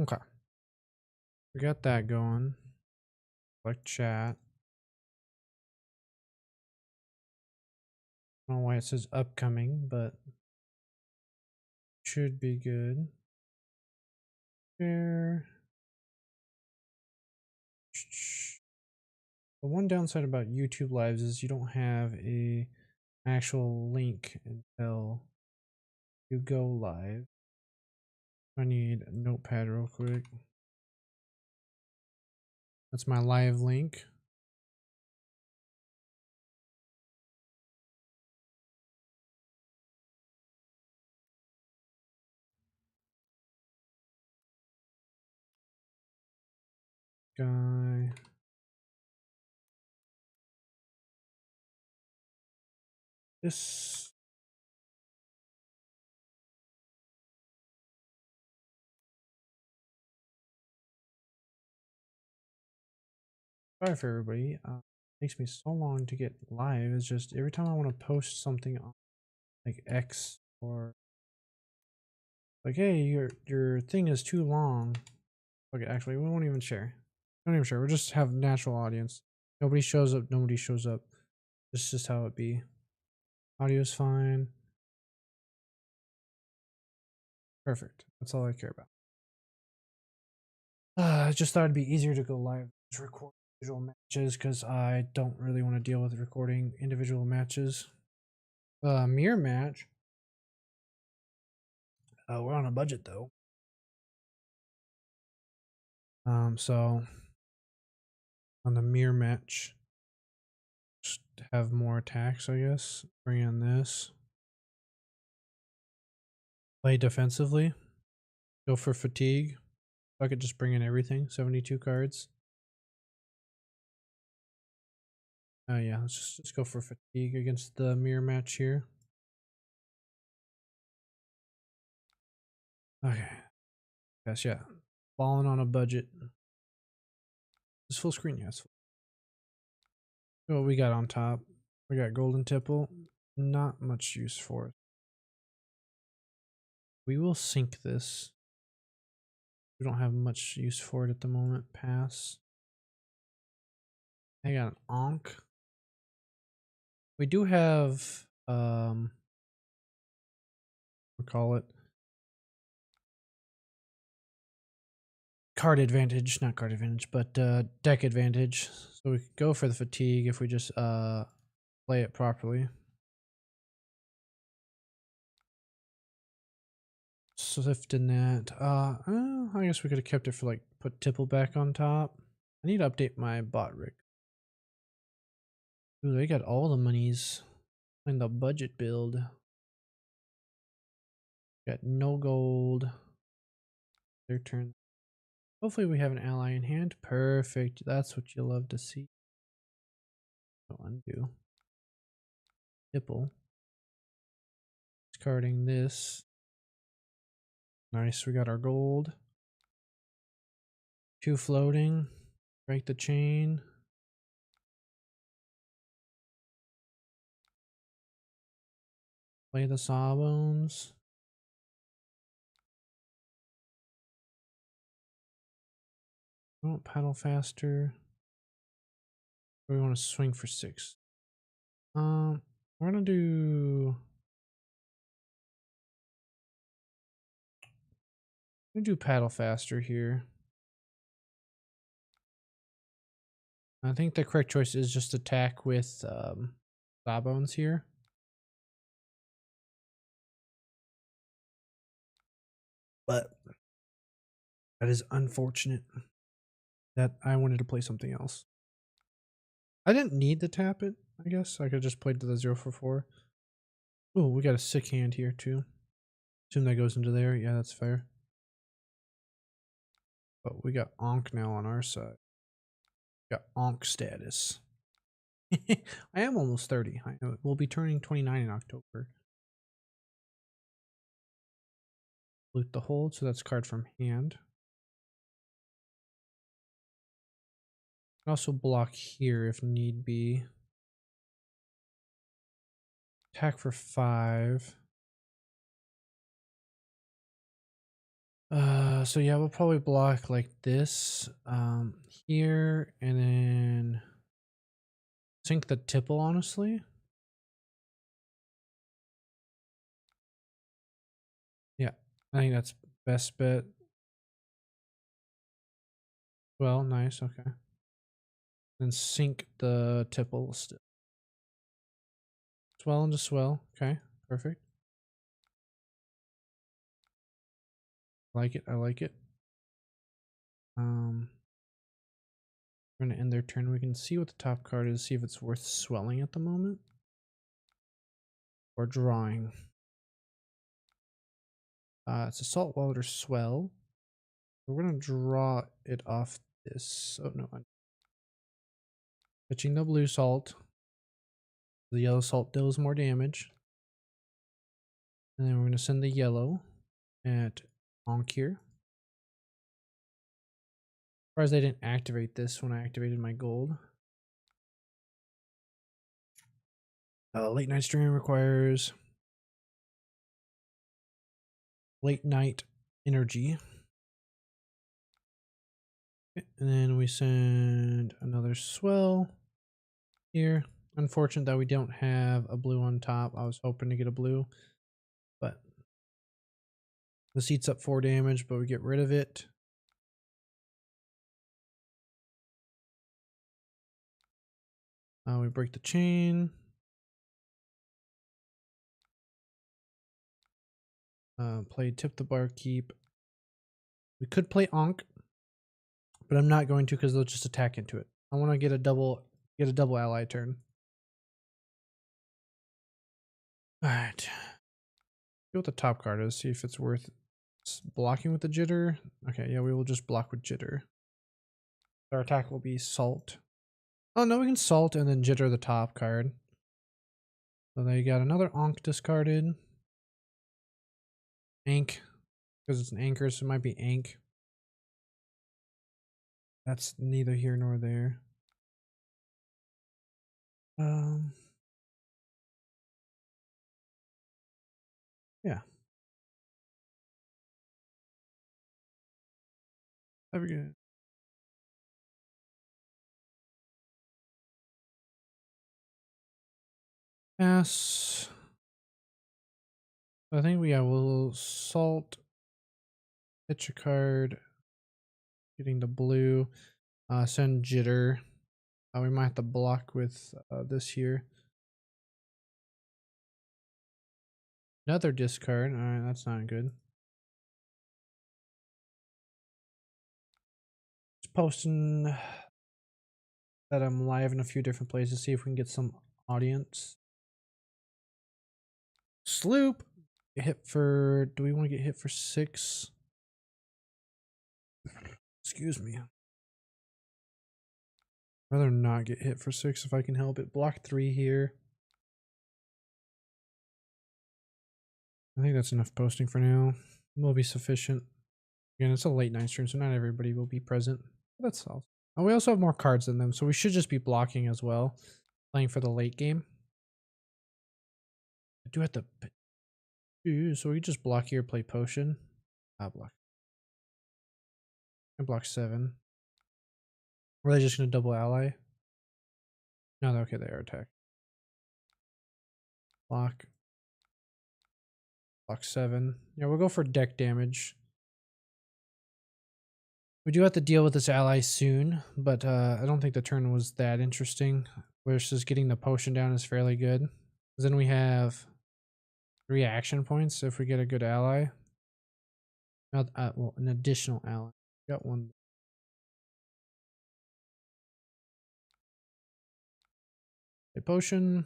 Okay. We got that going. Like chat. I don't know why it says upcoming, but should be good. Share. The one downside about YouTube Lives is you don't have a actual link until you go live. I need a notepad real quick. That's my live link. Guy. This. Sorry for everybody. It takes me so long to get live. It's just every time I want to post something on like X or like, hey, your thing is too long. Okay, actually, we won't even share. Don't even share. We'll just have natural audience. Nobody shows up. Nobody shows up. This is just how it be. Audio's fine. Perfect. That's all I care about. I just thought it'd be easier to go live to record individual matches because I don't really want to deal with recording individual matches. Mirror match. We're on a budget though. So on the mirror match, just have more attacks, I guess. Bring in this. Play defensively. Go for fatigue. I could just bring in everything. 72 cards. Oh yeah, let's just go for fatigue against the mirror match here. Okay. Yes, yeah. Falling on a budget. Is full screen? Yes. What we got on top? We got golden tipple. Not much use for it. We will sink this. We don't have much use for it at the moment. Pass. I got an onk. We do have we'll call it card advantage, not card advantage, but deck advantage. So we could go for the fatigue if we just play it properly. Swift in that. I guess we could have kept it for like put tipple back on top. I need to update my bot rig. Ooh, they got all the monies in the budget build. Got no gold. Their turn. Hopefully we have an ally in hand. Perfect. That's what you love to see. So undo. Tipple. Discarding this. Nice, we got our gold. 2 floating. Break the chain. Play the sawbones. Oh, paddle faster. We want to swing for 6. We're gonna do. I'm gonna do paddle faster here. I think the correct choice is just attack with sawbones here. But that is unfortunate that I wanted to play something else. I didn't need to tap it, I guess. I could just play to the 0 for 4. Oh, we got a sick hand here too. Assume that goes into there. Yeah, that's fair. But we got Onk now on our side. We got Onk status. I am almost 30. I know it. We'll be turning 29 in October. Loot the hold, so that's card from hand. Also block here if need be. Attack for 5. So yeah, we'll probably block like this, here, and then sink the tipple, honestly. Yeah, I think that's best bet. Well, nice, okay. Then sink the tipple still. Swell into swell, okay, perfect. Like it, I like it. We're gonna end their turn. We can see what the top card is, see if it's worth swelling at the moment. Or drawing. It's a saltwater swell. We're gonna draw it off this. Oh no, I'm pitching the blue salt. The yellow salt deals more damage. And then we're gonna send the yellow at Honk here. Surprised I didn't activate this when I activated my gold. Late night streaming requires late night energy. Okay, and then we send another swell here. Unfortunate that we don't have a blue on top. I was hoping to get a blue, but the seat's up 4 damage, but we get rid of it. We break the chain. Play Tip the Barkeep. We could play Ankh, but I'm not going to because they'll just attack into it. I want to get a double ally turn. All right. See what the top card is. See if it's worth blocking with the jitter. Okay, yeah, we will just block with jitter. Our attack will be salt. Oh no, we can salt and then jitter the top card. So they got another Ankh discarded. Ank, because it's an anchor, so it might be Ank. That's neither here nor there. Yeah. That'd be good. Pass. I think will salt. Pitch a card. Getting the blue. Send jitter. We might have to block with this here. Another discard. Alright, that's not good. Just posting that I'm live in a few different places. See if we can get some audience. Sloop. Get hit for. Do we want to get hit for 6? Excuse me. Rather not get hit for 6 if I can help it. Block 3 here. I think that's enough posting for now. Will be sufficient. Again, it's a late night stream, so not everybody will be present. That's all. And we also have more cards than them, so we should just be blocking as well. Playing for the late game. I do have to. So we just block here, play potion. Block. I block 7. Or are they just gonna double ally? No, okay, they are attack. Block. Block 7. Yeah, we'll go for deck damage. We do have to deal with this ally soon, but I don't think the turn was that interesting. Versus getting the potion down is fairly good. Because then we have 3 action points if we get a good ally. Not, well, an additional ally. Got 1. A potion.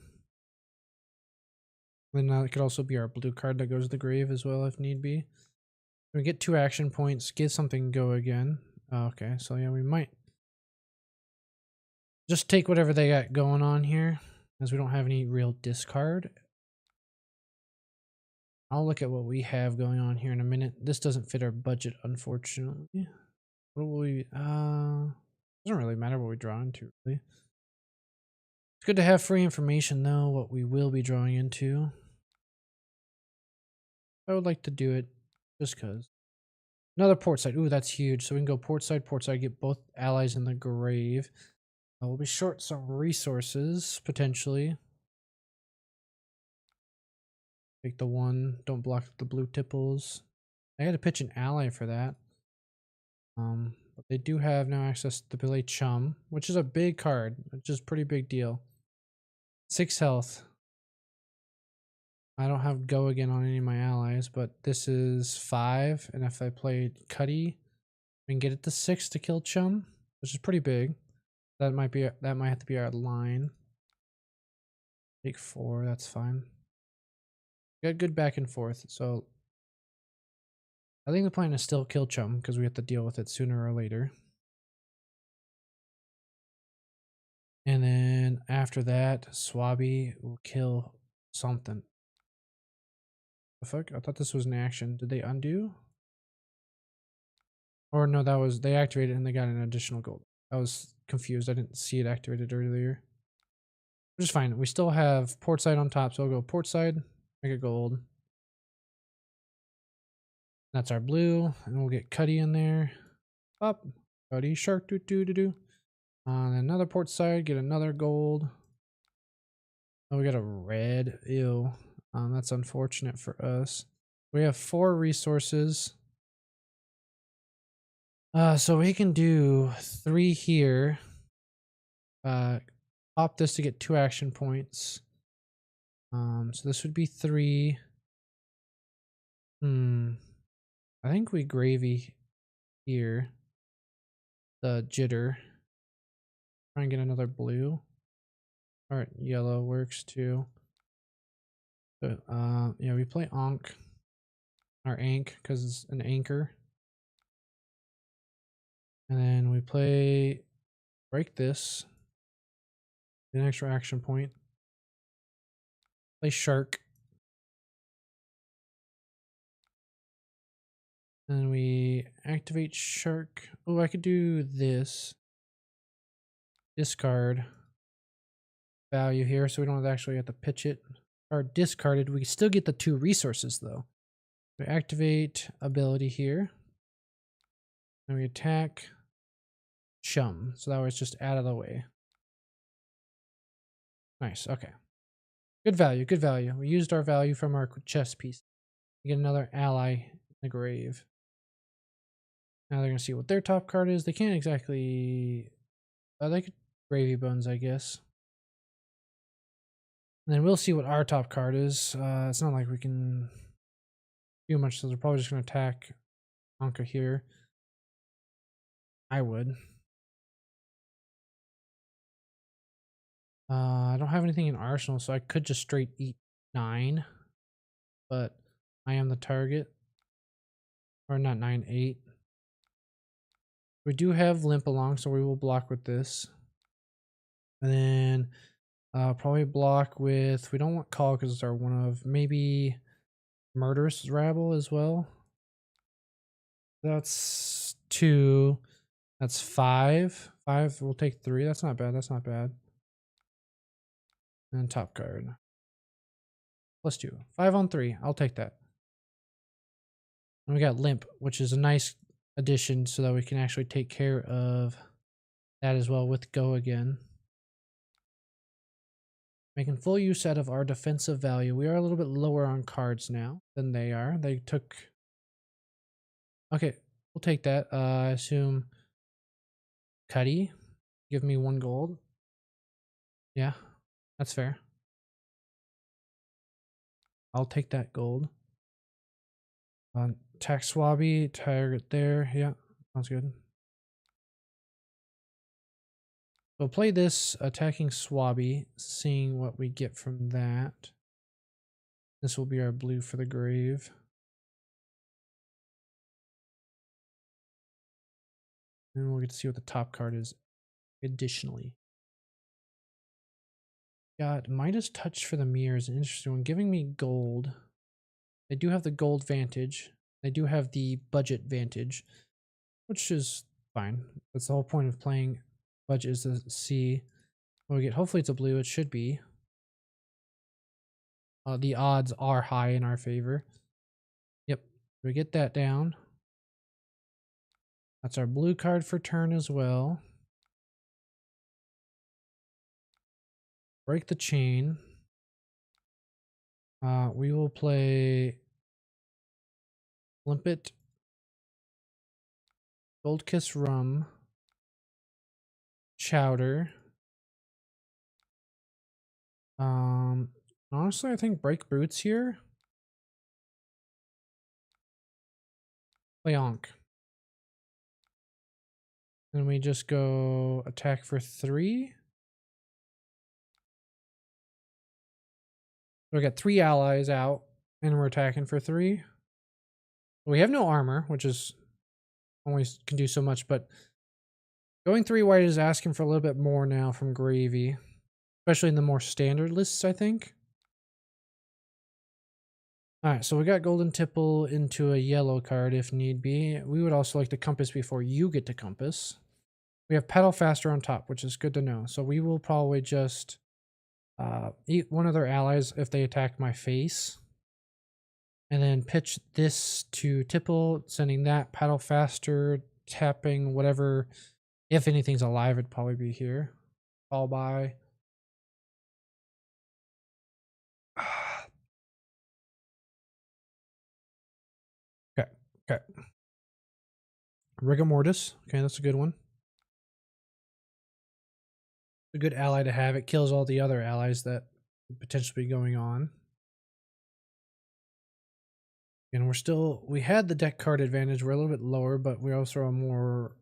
Then it could also be our blue card that goes to the grave as well if need be. We get 2 action points, get something go again. Okay, so yeah, we might just take whatever they got going on here, as we don't have any real discard. I'll look at what we have going on here in a minute. This doesn't fit our budget, unfortunately. What will we, doesn't really matter what we draw into, really. It's good to have free information, though, what we will be drawing into. I would like to do it just because. Another port side. Ooh, that's huge. So we can go port side, get both allies in the grave. We'll be short some resources, potentially. Take the one. Don't block the blue tipples. I had to pitch an ally for that. But they do have now access to play Chum, which is a big card, which is a pretty big deal. 6 health. I don't have Go again on any of my allies, but this is 5, and if I played Cuddy, we can get it to 6 to kill Chum, which is pretty big. That might have to be our line. Take 4, that's fine. We got good back and forth, so I think the plan is still kill Chum because we have to deal with it sooner or later. And then after that, Swabby will kill something. The fuck? I thought this was an action. Did they undo? Or no, that was, they activated and they got an additional gold. I was confused. I didn't see it activated earlier. Which is fine. We still have port side on top, so I'll go port side, make it gold. That's our blue, and we'll get Cuddy in there. Up, Cuddy, shark, do do do do. On another port side, get another gold. Oh, we got a red. Ew. That's unfortunate for us. We have 4 resources. So we can do 3 here. Pop this to get 2 action points. So this would be 3. I think we gravy here. The jitter. Try and get another blue. Alright, yellow works too. But, yeah, we play Ankh. Or Ank, because it's an anchor. And then we play break this. Get an extra action point. Play Shark. And we activate Shark. Oh, I could do this. Discard value here, so we don't actually have to pitch it. Or discarded. We still get the 2 resources though. We activate ability here. And we attack Chum. So that was just out of the way. Nice, okay. Good value, good value. We used our value from our chess piece. We get another ally in the grave. Now they're gonna see what their top card is. They can't exactly they could gravy bones, I guess. And then we'll see what our top card is. It's not like we can do much, so they're probably just gonna attack Anka here. I would. I don't have anything in arsenal, so I could just straight eat 9. But I am the target. Or not 9, 8. We do have limp along, so we will block with this. And then probably block with, we don't want call because it's our one of, maybe murderous rabble as well. That's 2. That's 5. 5, we'll take 3. That's not bad. That's not bad. And top card. +2. 5 on 3. I'll take that. And we got limp, which is a nice addition so that we can actually take care of that as well with go again. Making full use out of our defensive value. We are a little bit lower on cards now than they are. They took... Okay, we'll take that. I assume Cuddy, give me 1 gold. Yeah, that's fair. I'll take that gold. Attack Swabby, target there. Yeah, sounds good. So play this attacking Swabby, seeing what we get from that. This will be our blue for the grave. And we'll get to see what the top card is additionally. Got Midas Touch for the mirrors, an interesting one, giving me gold. They do have the gold vantage. They do have the budget vantage, which is fine. That's the whole point of playing budget, is to see what we get. Hopefully it's a blue. It should be. The odds are high in our favor. Yep, we get that down. That's our blue card for turn as well. Break the chain. We will play Limpet, Gold Kiss Rum, Chowder. Honestly, I think Break Boots here. Play Onk. Then we just go attack for 3. We got 3 allies out, and we're attacking for 3. We have no armor, which is always can do so much, but going 3 white is asking for a little bit more now from Gravy, especially in the more standard lists, I think. Alright, so we got Golden Tipple into a yellow card if need be. We would also like to Compass before you get to Compass. We have Pedal Faster on top, which is good to know. So we will probably just eat one of their allies if they attack my face. And then pitch this to Tipple, sending that Pedal Faster, tapping whatever. If anything's alive, it'd probably be here. Fall by. Okay, okay. Rigor Mortis. Okay, that's a good one. A good ally to have. It kills all the other allies that could potentially be going on. And we had the deck card advantage. We're a little bit lower, but we also have more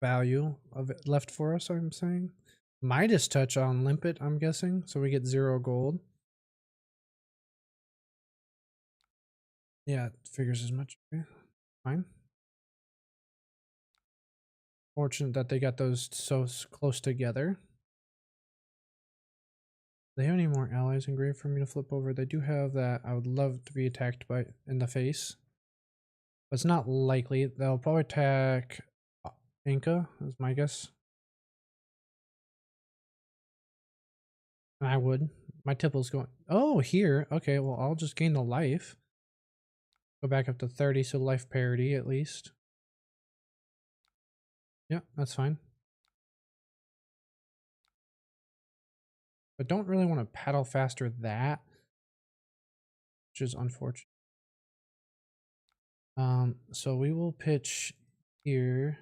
value of it left for us, I'm saying. Midas Touch on Limpet, I'm guessing. So we get 0 gold. Yeah, it figures as much. Okay, fine. Fortunate that they got those so close together. Do they have any more allies engraved for me to flip over? They do have that. I would love to be attacked by in the face. But it's not likely. They'll probably attack Inca, is my guess. I would. My Tipple's going. Oh, here. Okay, well, I'll just gain the life. Go back up to 30, so life parity at least. Yeah, that's fine. But don't really want to paddle faster that, which is unfortunate. So we will pitch here.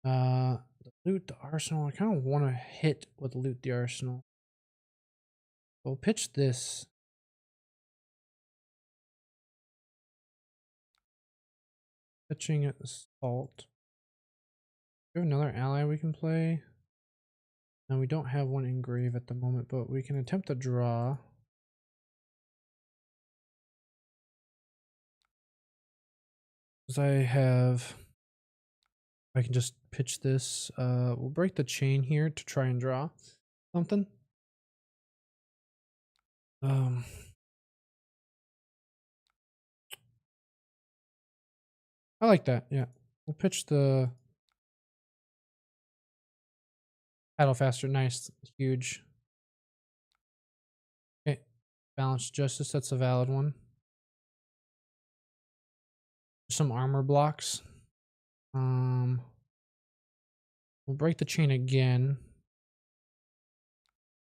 Loot the arsenal. I kind of want to hit with loot the arsenal. We'll pitch this. Pitching assault. We have another ally we can play. Now we don't have one engrave at the moment, but we can attempt to draw. Because I can just pitch this. We'll break the chain here to try and draw something. I like that. Yeah, we'll pitch the paddle faster. Nice, huge. Okay, balanced justice. That's a valid one. Some armor blocks. We'll break the chain again.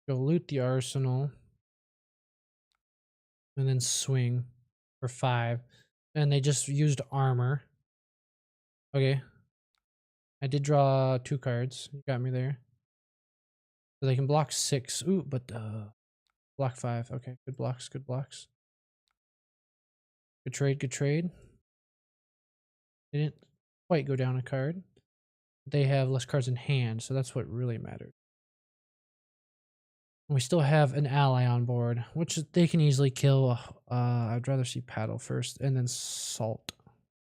Go loot the arsenal. And then swing for 5. And they just used armor. Okay. I did draw 2 cards. You got me there. So they can block 6. Ooh, but block 5. Okay, good blocks, good blocks. Good trade, good trade. They didn't quite go down a card. They have less cards in hand, so that's what really mattered. We still have an ally on board, which they can easily kill. I'd rather see Paddle first, and then Salt.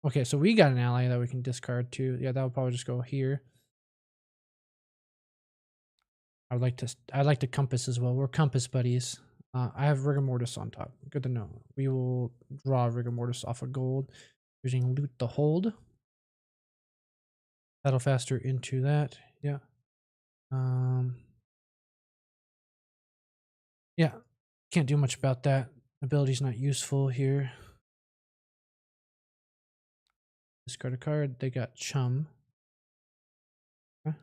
Okay, so we got an ally that we can discard too. Yeah, that would probably just go here. I'd like to Compass as well. We're Compass buddies. I have Rigor Mortis on top. Good to know. We will draw Rigor Mortis off of gold using Loot the Hold. Paddle faster into that. Yeah. Yeah, can't do much about that. Ability's not useful here. Discard a card. They got Chum. Okay.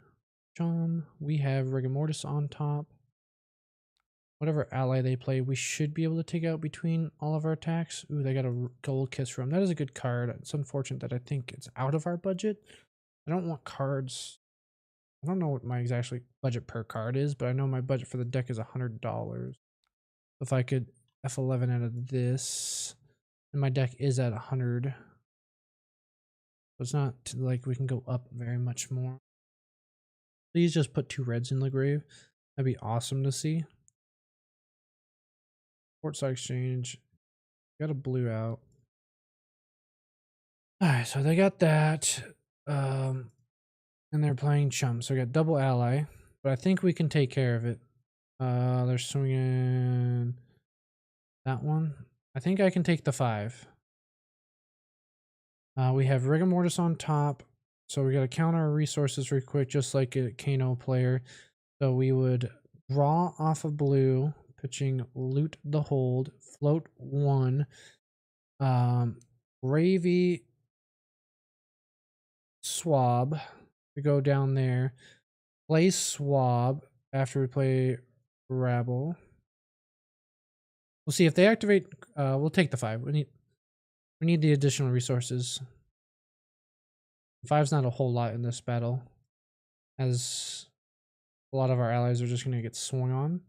Chum. We have Rigor Mortis on top. Whatever ally they play, we should be able to take out between all of our attacks. Ooh, they got a Gold Kiss from. That is a good card. It's unfortunate that I think it's out of our budget. I don't want cards. I don't know what my exact budget per card is, but I know my budget for the deck is $100. If I could F11 out of this, and my deck is at 100. So it's not like we can go up very much more. Please just put 2 reds in the grave. That'd be awesome to see. Portside Exchange. Got a blue out. Alright, so they got that. And they're playing Chum. So we got double ally. But I think we can take care of it. They're swinging that one. I think I can take the 5. We have Rigor Mortis on top. So we got to counter our resources real quick, just like a Kano player. So we would draw off of blue, pitching Loot the Hold, float 1, Gravy Swab to go down there, play Swab after we play Rabble. We'll see if they activate. We'll take the 5. We need the additional resources. 5's not a whole lot in this battle, as a lot of our allies are just going to get swung on.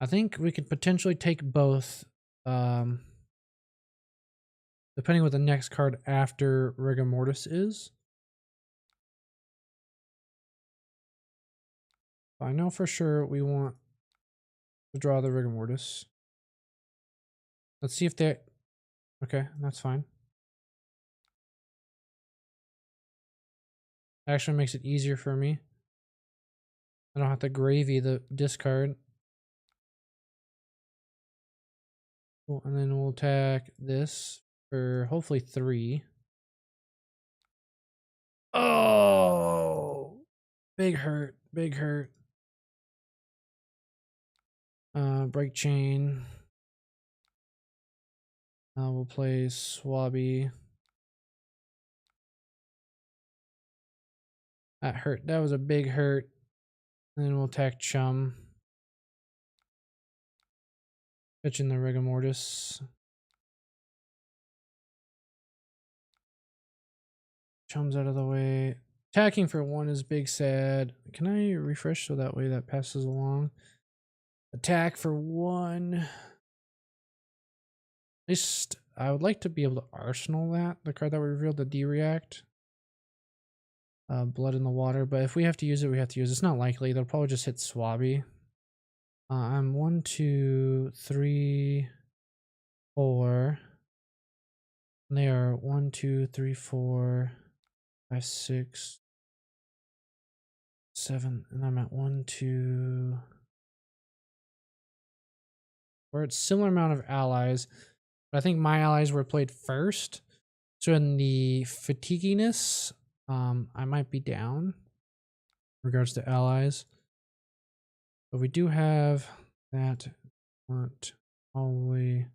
I think we could potentially take both, depending what the next card after Rigor Mortis is. I know for sure we want to draw the Rigor Mortis. Let's see if they... Okay, that's fine. Actually makes it easier for me. I don't have to gravy the discard. Cool. And then we'll attack this for hopefully 3. Oh! Big hurt. Big hurt. Break chain. We'll play Swabby. That hurt. That was a big hurt. And then we'll attack Chum. Pitching the Rigor Mortis. Chum's out of the way. Attacking for 1 is big sad. Can I refresh so that way that passes along? Attack for 1. At least I would like to be able to arsenal that. The card that we revealed, the D-React. Blood in the Water. But if we have to use it, we have to use it. It's not likely. They'll probably just hit Swabby. I'm 1, 2, 3, 4. And they are 1, 2, 3, 4, 5, 6, 7. And I'm at 1, 2. We're at similar amount of allies. But I think my allies were played first. So in the fatiguiness, I might be down in regards to allies. But we do have that. Want probably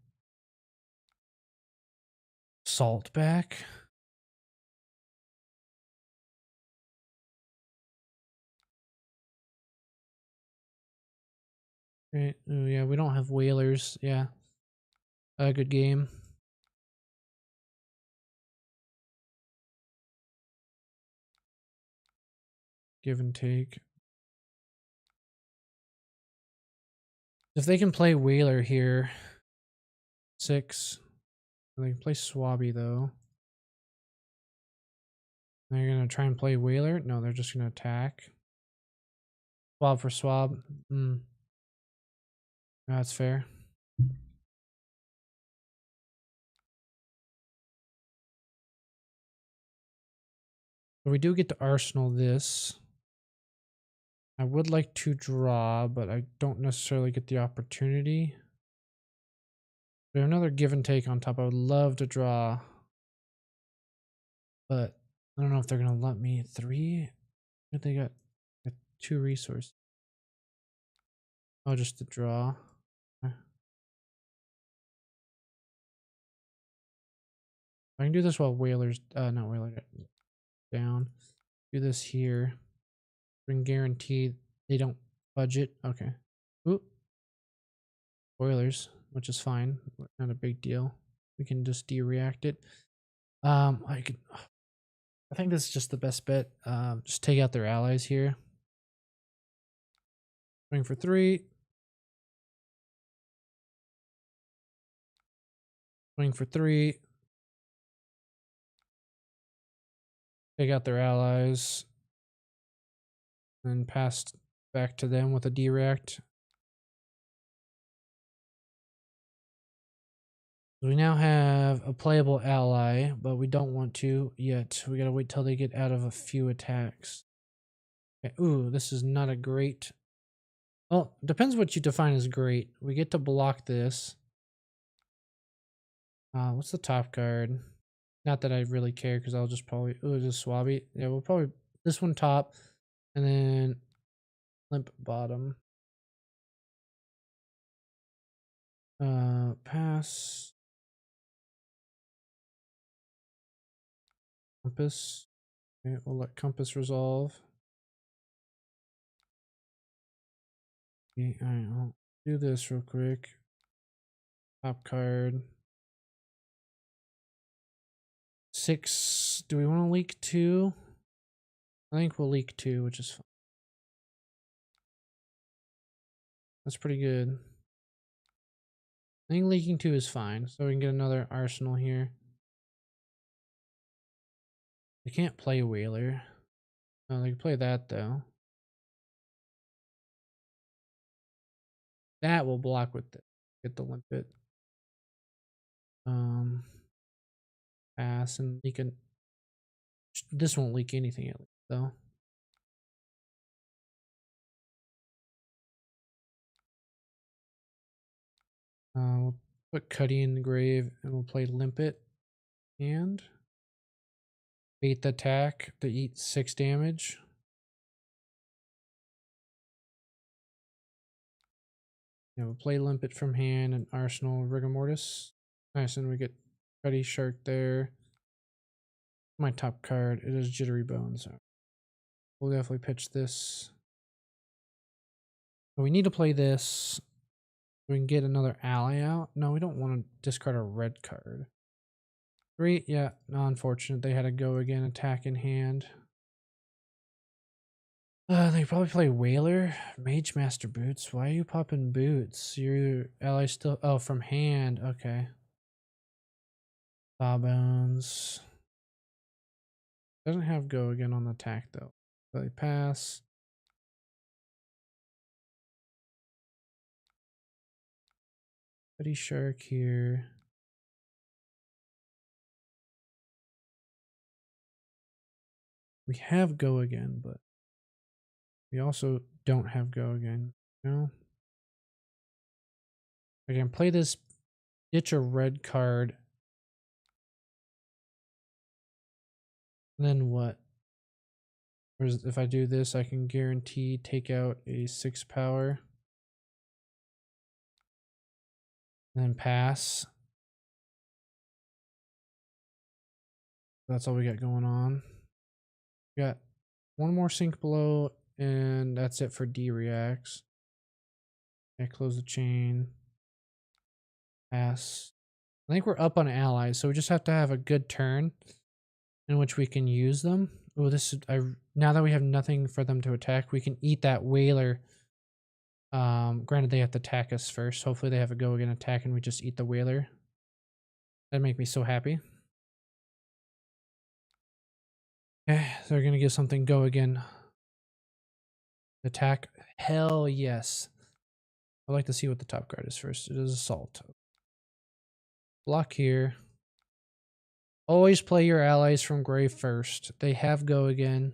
Salt back. Right. Oh yeah, we don't have whalers. Yeah. A good game. Give and take. If they can play whaler here, 6. They can play Swabby though. They're gonna try and play whaler. No, they're just gonna attack. Swab for swab. That's fair. But we do get to arsenal this. I would like to draw, but I don't necessarily get the opportunity. We have another give and take on top. I would love to draw, but I don't know if they're gonna let me. 3. What they got? 2 resources. Oh, just to draw. I can do this while Whalers, not Whaler, down. Do this here. We can guarantee they don't budget. Okay. Oop. Spoilers, which is fine. Not a big deal. We can just de-react it. I think this is just the best bet. Just take out their allies here. Swing for 3. Swing for 3. Take out their allies. And pass back to them with a de-react. We now have a playable ally, but we don't want to yet. We gotta wait till they get out of a few attacks. Okay. Ooh, this is not a great... Well, depends what you define as great. We get to block this. What's the top card? Not that I really care, because I'll just probably... Ooh, just Swabby. Yeah, we'll probably... This one top, and then limp bottom. Pass. Compass. Okay, we'll let Compass resolve. Okay, alright, I'll do this real quick. Top card. 6. Do we want to leak 2? I think we'll leak 2, which is fine. That's pretty good. I think leaking 2 is fine, so we can get another arsenal here. They can't play Whaler. No, they can play that though. That will block with the get the limpet. Pass and leak an. This won't leak anything at least though. We'll put Cuddy in the grave and we'll play limpet and bait the attack to eat 6 damage. Yeah, we'll play limpet from hand and arsenal rigor mortis. Nice, and we get Cuddy Shark there. My top card, it is Jittery Bones. We'll definitely pitch this. But we need to play this. We can get another ally out. No, we don't want to discard a red card. 3, yeah, unfortunate. They had to go again, attack in hand. They probably play Whaler. Mage Master Boots. Why are you popping boots? Your ally still... Oh, from hand. Okay. Sawbones. Doesn't have go again on the attack, though. So they pass. Pretty Shark here. We have go again, but we also don't have go again. No. I can play this, ditch a red card. Then what? Whereas if I do this, I can guarantee take out a 6 power. And then pass. That's all we got going on. We got one more sink below, and that's it for D-reacts. Okay, close the chain. Pass. I think we're up on allies, so we just have to have a good turn in which we can use them. Oh, this is now that we have nothing for them to attack, we can eat that Whaler. Granted, they have to attack us first. Hopefully, they have a go again attack, and we just eat the Whaler. That'd make me so happy. Okay, so they're gonna give something go again. Attack. Hell yes. I'd like to see what the top card is first. It is Assault. Block here. Always play your allies from grave first. They have go again.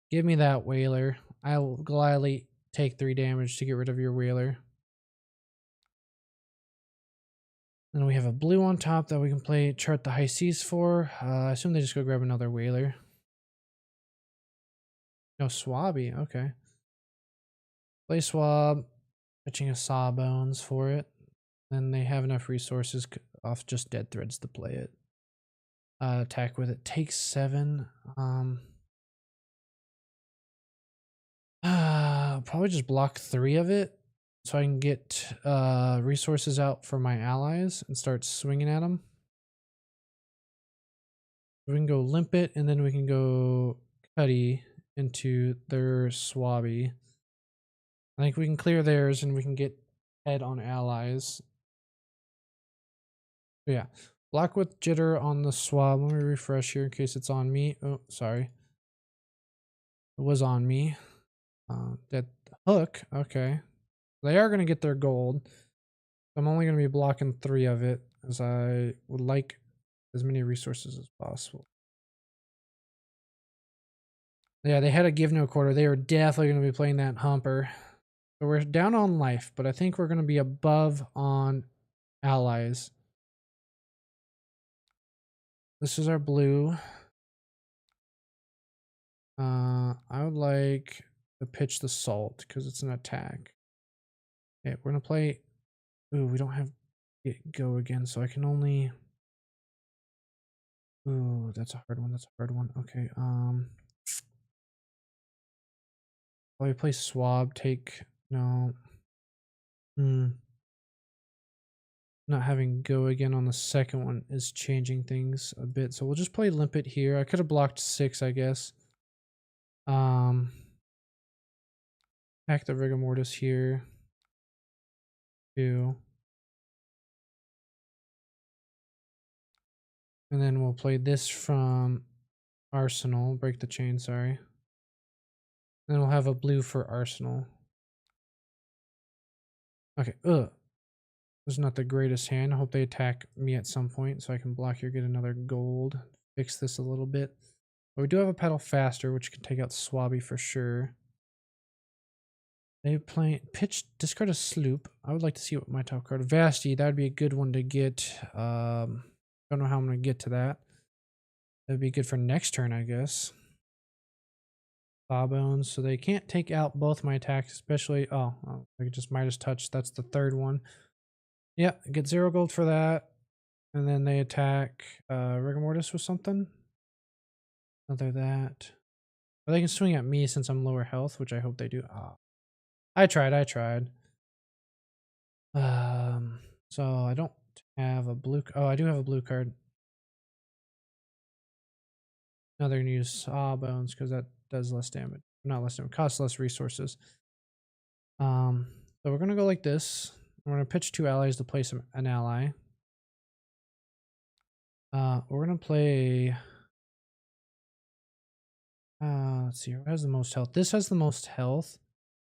Give me that Whaler. I will gladly take 3 damage to get rid of your Whaler. Then we have a blue on top that we can play Chart the High Seas for. I assume they just go grab another Whaler. No, Swabby. Okay. Play Swab. Fetching a Sawbones for it. Then they have enough resources off just dead threads to play it. attack with it. Take 7. Probably just block 3 of it so I can get resources out for my allies and start swinging at them. We can go Limpet, and then we can go Cuddy into their Swabby. I think we can clear theirs and we can get head on allies. But yeah, block with Jitter on the Swab. Let me refresh here in case it's on me. Oh, sorry. It was on me. That hook, okay. They are going to get their gold. I'm only going to be blocking 3 of it, as I would like as many resources as possible. Yeah, they had a give no quarter. They were definitely going to be playing that Humper. So we're down on life, but I think we're going to be above on allies. This is our blue. I would like to pitch the Salt because it's an attack. Okay, we're going to play... Ooh, we don't have it go again, so I can only... Ooh, that's a hard one. That's a hard one. Okay, probably play Swab, take... No. Not having go again on the second one is changing things a bit. So we'll just play Limpet here. I could have blocked 6, I guess. Hack the Rigor Mortis here. 2. And then we'll play this from Arsenal. Break the chain, sorry. Then we'll have a blue for Arsenal. Okay, this is not the greatest hand. I hope they attack me at some point so I can block here, get another gold. Fix this a little bit. But we do have a Pedal Faster, which can take out Swabby for sure. They play pitch, discard a Sloop. I would like to see what my top card. Vasti, that would be a good one to get. Don't know how I'm going to get to that. That would be good for next turn, I guess. Sawbones, so they can't take out both my attacks, especially... Oh, I could just Midas Touch. That's the third one. Yeah, get 0 gold for that. And then they attack Rigor Mortis with something. Another that. Or they can swing at me since I'm lower health, which I hope they do. Oh. I tried. So I don't have a blue... Oh, I do have a blue card. Now they're going to use Sawbones because that does less damage. Not less damage, costs less resources. So we're going to go like this. We're going to pitch 2 allies to place an ally. We're going to play... let's see, who has the most health? This has the most health.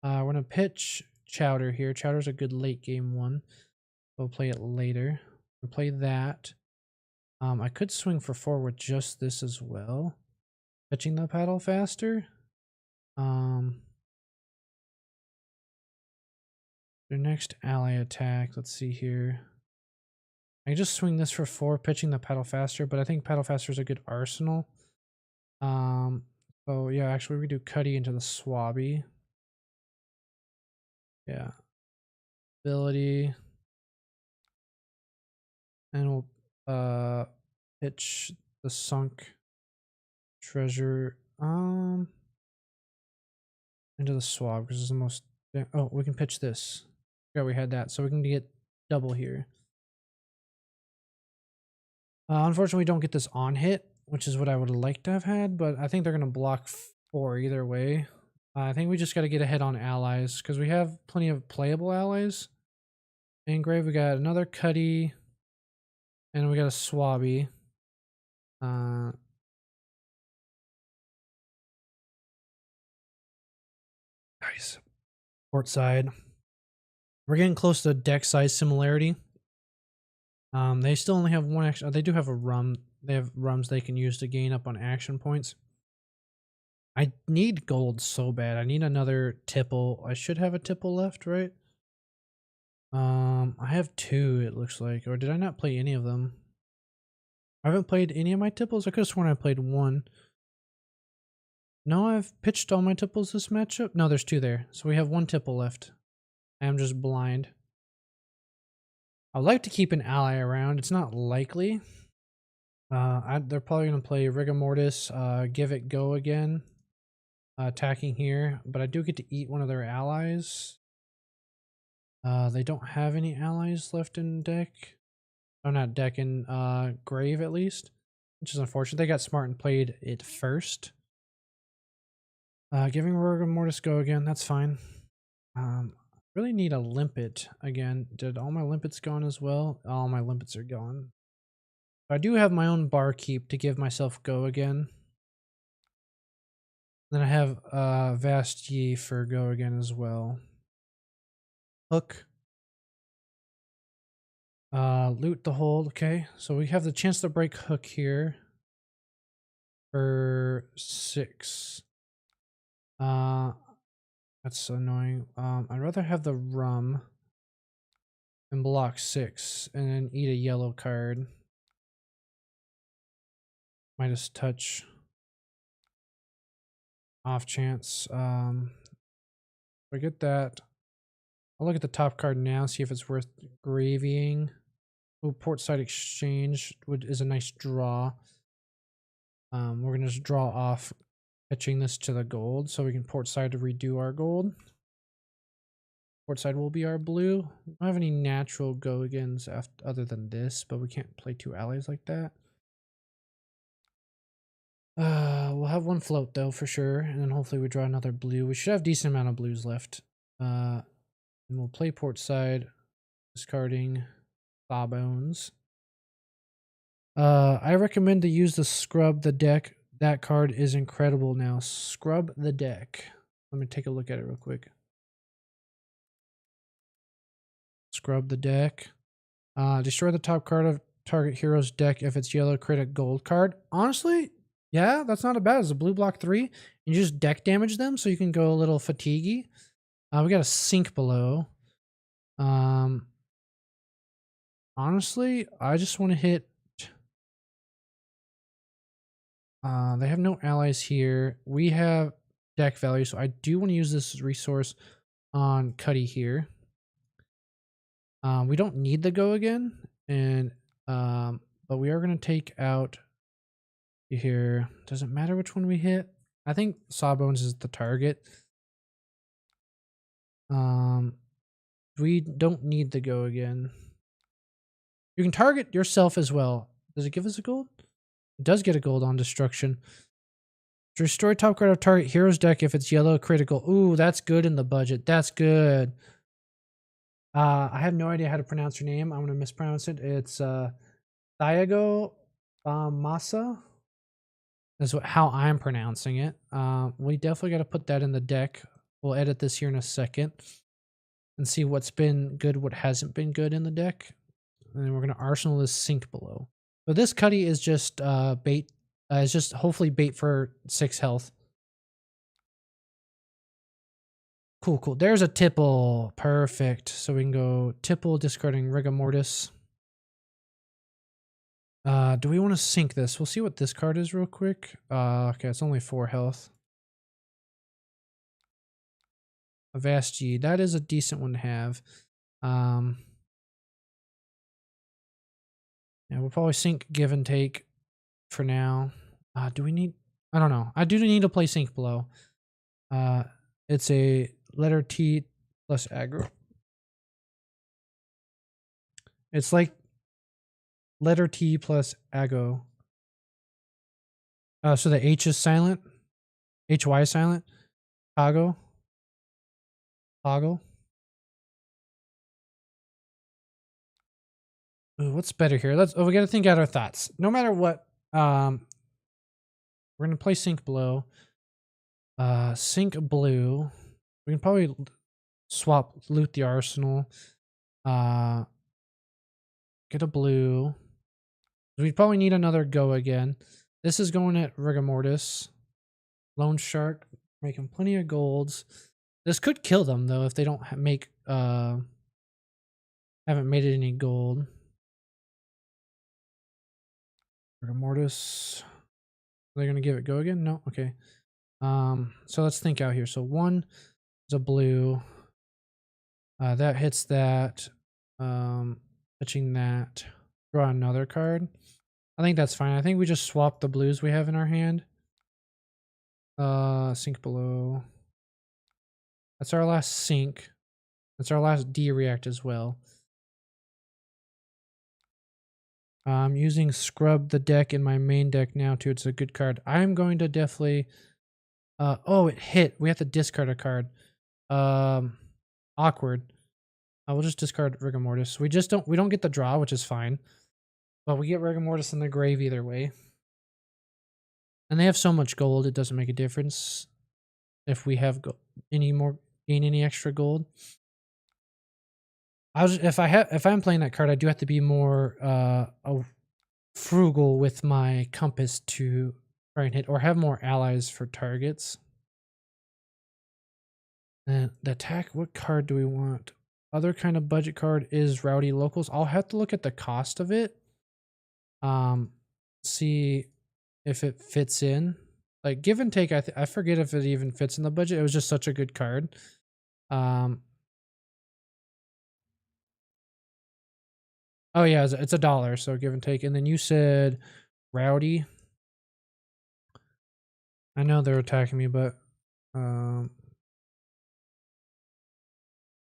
We're going to pitch Chowder here. Chowder's a good late game one. We'll play it later. We'll play that. I could swing for 4 with just this as well. Pitching the Paddle Faster. Their next ally attack, let's see here. I can just swing this for 4, pitching the Paddle Faster, but I think Paddle Faster is a good arsenal. So yeah, actually we do Cuddy into the Swabby. Yeah. Ability. And we'll pitch the Sunk Treasure into the Swab because it's the most... Oh, we can pitch this. Yeah, we had that, so we can get double here. Unfortunately, we don't get this on hit, which is what I would like to have had, but I think they're going to block 4 either way. I think we just got to get ahead on allies because we have plenty of playable allies. Engrave, we got another Cuddy, and we got a Swabby. Nice. Port side. We're getting close to deck size similarity. They still only have 1 action. They do have a rum. They have rums they can use to gain up on action points. I need gold so bad. I need another tipple. I should have a tipple left, right? I have 2, it looks like. Or did I not play any of them? I haven't played any of my tipples. I could have sworn I played 1. No, I've pitched all my tipples this matchup. No, there's 2 there. So we have 1 tipple left. I'm just blind. I'd like to keep an ally around. It's not likely. They're probably gonna play Rigor Mortis, give it go again, attacking here, but I do get to eat one of their allies. They don't have any allies left in deck. Oh, not deck, in grave at least, which is unfortunate. They got smart and played it first. Giving Rigor Mortis go again, that's fine. Really need a limpet again. Did all my limpets gone as well? All my limpets are gone. I do have my own barkeep to give myself go again. Then I have Vast Yi for go again as well. Hook. Loot the hold. Okay, so we have the chance to break Hook here for 6. That's annoying. I'd rather have the rum and block 6 and then eat a yellow card. Midas touch. Off chance. Forget that. I'll look at the top card now, see if it's worth gravying. Oh, Portside Exchange is a nice draw. We're gonna just draw off pitching this to the gold so we can Portside to redo our gold. Portside will be our blue. We don't have any natural go-agains other than this, but we can't play 2 allies like that. We'll have 1 float though for sure, and then hopefully we draw another blue. We should have decent amount of blues left. And we'll play Portside, discarding Sawbones. I recommend to use the Scrub the Deck. That card is incredible now. Scrub the Deck. Let me take a look at it real quick. Scrub the Deck. Destroy the top card of target hero's deck if it's yellow, create a gold card. Honestly, yeah, that's not as bad as a blue block 3. You just deck damage them so you can go a little fatiguey. We got a sink below. Honestly, I just want to hit. They have no allies here. We have deck value, so I do want to use this resource on Cuddy here. We don't need the go again, and but we are going to take out here. Doesn't matter which one we hit. I think Sawbones is the target. We don't need the go again. You can target yourself as well. Does it give us a gold? It does get a gold on destruction. Destroy top card of target hero's deck if it's yellow, critical. Ooh, that's good in the budget. That's good. I have no idea how to pronounce her name. I'm going to mispronounce it. It's Thiago Massa. That's how I'm pronouncing it. We definitely got to put that in the deck. We'll edit this here in a second and see what's been good, what hasn't been good in the deck. And then we're going to arsenal this sink below. So this Cuddy is just bait. It's just hopefully bait for 6 health. Cool, cool. There's a tipple. Perfect. So we can go tipple, discarding Rigor Mortis. Do we want to sink this? We'll see what this card is real quick. Okay, it's only 4 health. A Vast G. That is a decent one to have. Yeah, we'll probably sink give and take for now. Do we need... I don't know. I do need to play sink below. It's a letter T plus aggro. It's like letter T plus aggro. So the H is silent. HY is silent. Toggle. Toggle. Ooh, what's better here? We gotta think out our thoughts. No matter what, we're gonna play sink below. Sink blue. We can probably swap, loot the arsenal. Get a blue. We probably need another go again. This is going at Rigor Mortis. Lone Shark, making plenty of golds. This could kill them though if they don't make haven't made it any gold. Rigor Mortis. Are they gonna give it go again? No, okay. So let's think out here. So 1 is a blue. That hits that. Touching that. Draw another card. I think that's fine. I think we just swap the blues we have in our hand. Sink below. That's our last sink. That's our last D react as well. I'm using Scrub the deck in my main deck now too. It's a good card. I'm going to definitely oh, it hit. We have to discard a card. Awkward. We'll just discard Rigor Mortis. We don't get the draw, which is fine. But we get Rigor Mortis in the grave either way. And they have so much gold, it doesn't make a difference if we have gain any extra gold. If I'm playing that card, I do have to be more frugal with my compass to try and hit, or have more allies for targets. And the attack, what card do we want? Other kind of budget card is Rowdy Locals. I'll have to look at the cost of it. See if it fits in. Like Give and Take, I forget if it even fits in the budget. It was just such a good card. Oh yeah, it's $1, so Give and Take. And then you said Rowdy. I know they're attacking me, but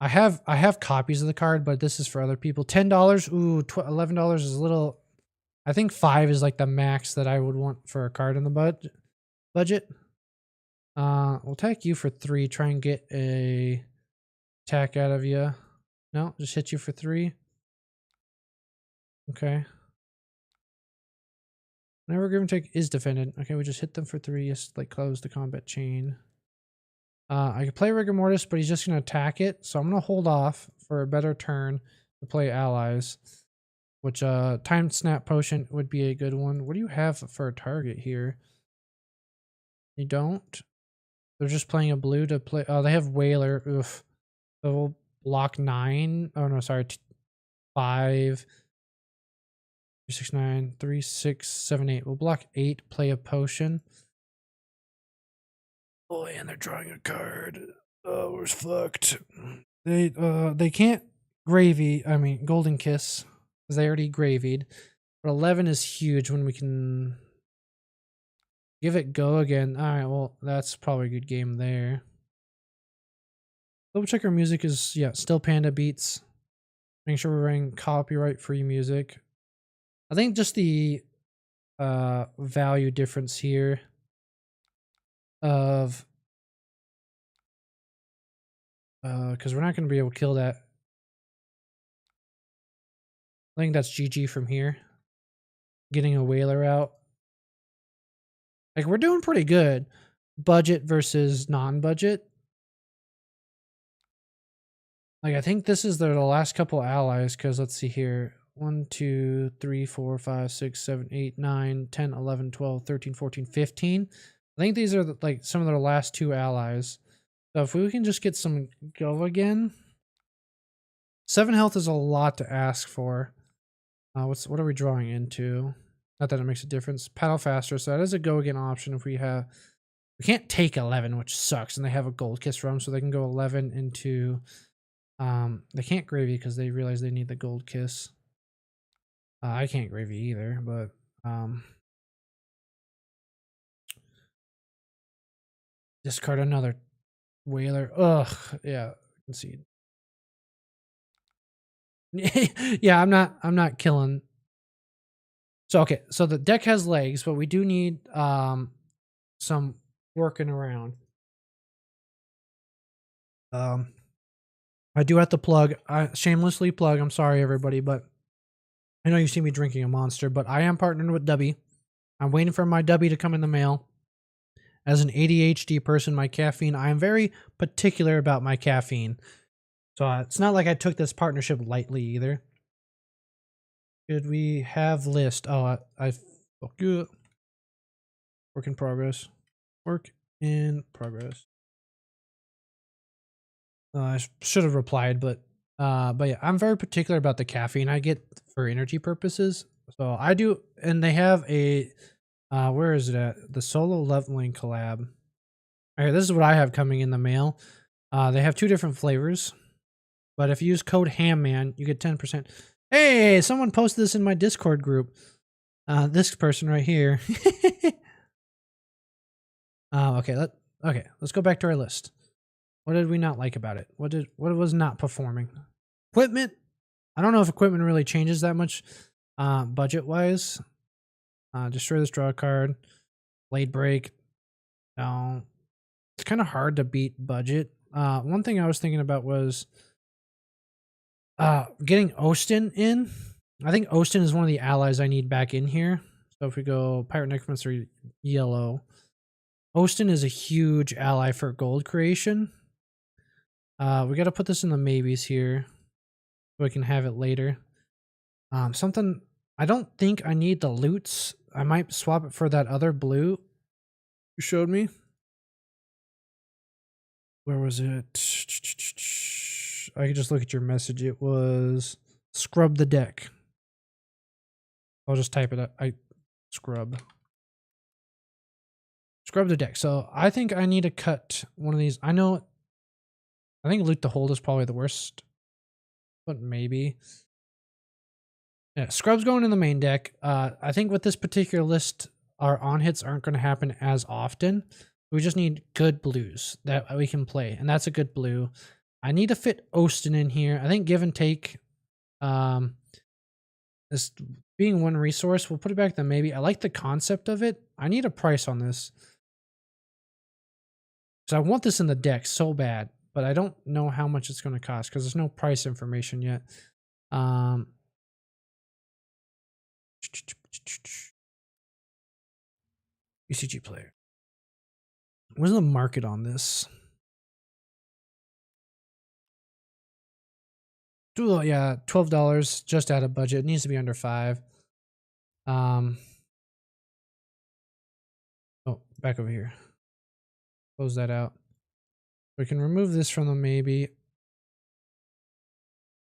I have copies of the card, but this is for other people. $10. Ooh, $11 is a little. I think 5 is like the max that I would want for a card in the budget. We'll attack you for 3. Try and get a attack out of you. No, just hit you for 3. Okay. Whenever Give and Take is defended. Okay, we just hit them for 3. Just like close the combat chain. I could play Rigor Mortis, but he's just going to attack it. So I'm going to hold off for a better turn to play allies. Which, Time Snap Potion would be a good one. What do you have for a target here? You don't? They're just playing a blue to play. Oh, they have Whaler. Oof. So we'll block 9. Oh, no, sorry. 5. 3, 6, 9. 3, 6, 7, 8. We'll block 8. Play a potion. Oh, and they're drawing a card. Oh, we're fucked. They can't Golden Kiss. Because they already gravied. But 11 is huge when we can give it go again. Alright, well, that's probably a good game there. Double check our music is, yeah, still Panda Beats. Make sure we're running copyright-free music. I think just the value difference here of because we're not going to be able to kill that. I think that's GG from here. Getting a Whaler out. Like, we're doing pretty good. Budget versus non-budget. Like, I think this is the last couple allies, because let's see here. 1, 2, 3, 4, 5, 6, 7, 8, 9, 10, 11, 12, 13, 14, 15. I think these are like some of their last 2 allies. So if we can just get some go again. 7 health is a lot to ask for. What are we drawing into? Not that it makes a difference. Paddle faster, so that is a go again option if we have. We can't take 11, which sucks, and they have a Gold Kiss roam, so they can go 11 into. They can't gravy because they realize they need the Gold Kiss. I can't gravy either, but discard another Whaler. Ugh, yeah, concede. Yeah, I'm not killing. So okay, so the deck has legs, but we do need some working around. I do have to plug. I shamelessly plug. I'm sorry, everybody, but I know you see me drinking a Monster, but I am partnered with Dubby. I'm waiting for my Dubby to come in the mail. As an ADHD person, my caffeine, I am very particular about my caffeine. So it's not like I took this partnership lightly either. Should we have list? Oh, I fuck you. Work in progress. Work in progress. I should have replied, but yeah, I'm very particular about the caffeine I get for energy purposes. So I do, and they have a where is it at? The solo leveling collab. All right, this is what I have coming in the mail. They have 2 different flavors, but if you use code HAMMAN, you get 10%. Hey, someone posted this in my Discord group. This person right here. Okay, let's go back to our list. What did we not like about it? What was not performing? Equipment. I don't know if equipment really changes that much budget wise. Destroy this draw card. Blade break. No. It's kind of hard to beat budget. One thing I was thinking about was getting Ostin in. I think Ostin is one of the allies I need back in here. So if we go Pirate Necromancer yellow, Ostin is a huge ally for gold creation. We got to put this in the maybes here so we can have it later. Something I don't think I need the loots. I might swap it for that other blue you showed me. Where was it? I could just look at your message. It was scrub the deck. I'll just type it up. Scrub the deck. So I think I need to cut one of these. I think loot the hold is probably the worst, but maybe. Yeah, scrub's going in the main deck. I think with this particular list, our on hits aren't going to happen as often. We just need good blues that we can play, and that's a good blue. I need to fit Ostin in here. I think give and take. This being one resource, we'll put it back then maybe. I like the concept of it. I need a price on this. So I want this in the deck so bad, but I don't know how much it's going to cost because there's no price information yet. TCG player. Where's the market on this? Yeah, $12 just out of budget. It needs to be under $5. Oh, back over here. Close that out. We can remove this from the maybe.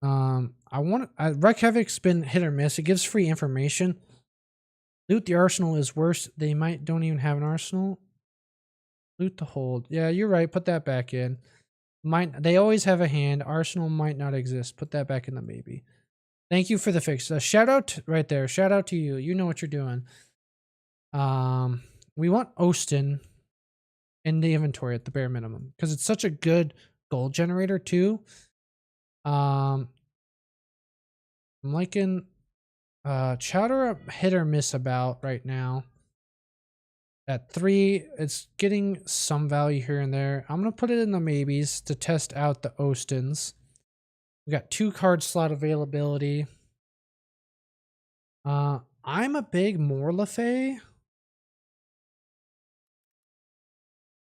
Wreck Havoc's been hit or miss. It gives free information. Loot the arsenal is worse. They don't even have an arsenal. Loot the hold. Yeah, you're right. Put that back in. They always have a hand. Arsenal might not exist. Put that back in the maybe. Thank you for the fix. Shout out right there. Shout out to you. You know what you're doing. We want Ostin in the inventory at the bare minimum because it's such a good gold generator too. I'm liking Chowder hit or miss about right now. At 3, it's getting some value here and there. I'm going to put it in the maybes to test out the Ostins. We got 2 card slot availability. I'm a big Morlafay.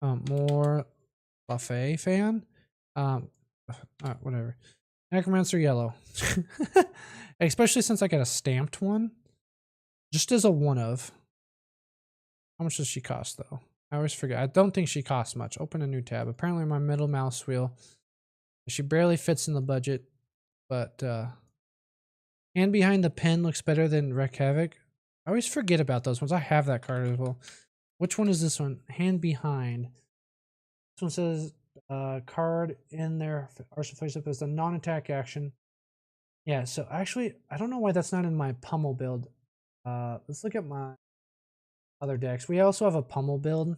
Morlafay fan. Whatever. Necromancer yellow. Especially since I got a stamped one. Just as a one of. How much does she cost though? I always forget. I don't think she costs much. Open a new tab. Apparently my middle mouse wheel. She barely fits in the budget. But hand behind the pen looks better than Wreck Havoc. I always forget about those ones. I have that card as well. Which one is this one? Hand behind. This one says card in their arsenal face up as a non-attack action. Yeah, so actually, I don't know why that's not in my pummel build. Let's look at my other decks. We also have a pummel build,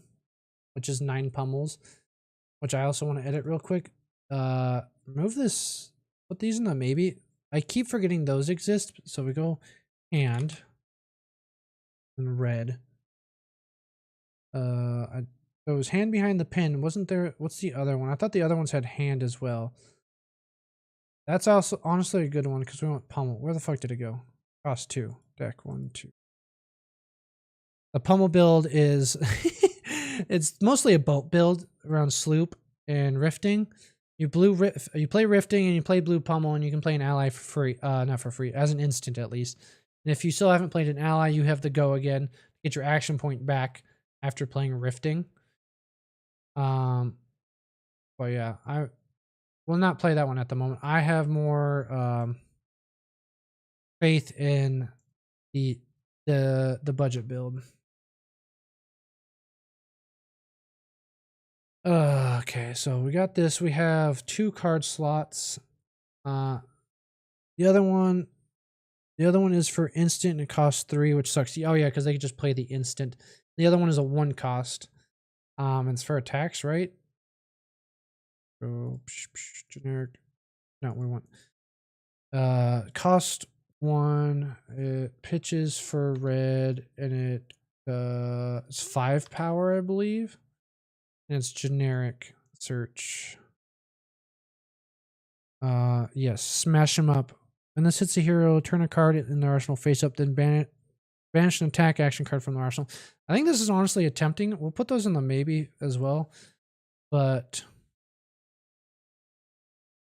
which is 9 pummels, which I also want to edit real quick. Remove this, put these in the maybe. I keep forgetting those exist, so we go hand and red. It was hand behind the pin. Wasn't there? What's the other one? I thought the other ones had hand as well. That's also honestly a good one because we want pummel. Where the fuck did it go? Cost 2. Deck 1, 2. The pummel build is it's mostly a boat build around sloop and rifting. You play rifting and you play blue pummel and you can play an ally for free. Not for free, as an instant at least. And if you still haven't played an ally, you have to go again, get your action point back after playing rifting. But yeah, I will not play that one at the moment. I have more faith in the budget build. Okay, so we got this. We have 2 card slots. The other one, The other one is for instant and it costs 3, which sucks. Oh yeah, because they can just play the instant. The other one is a 1 cost. And it's for attacks, right? So generic. No, we want cost 1. It pitches for red and it's 5 power, I believe. And it's generic search. Yes, smash him up. When this hits a hero, turn a card in the arsenal face up, then banish an attack action card from the arsenal. I think this is honestly tempting. We'll put those in the maybe as well. But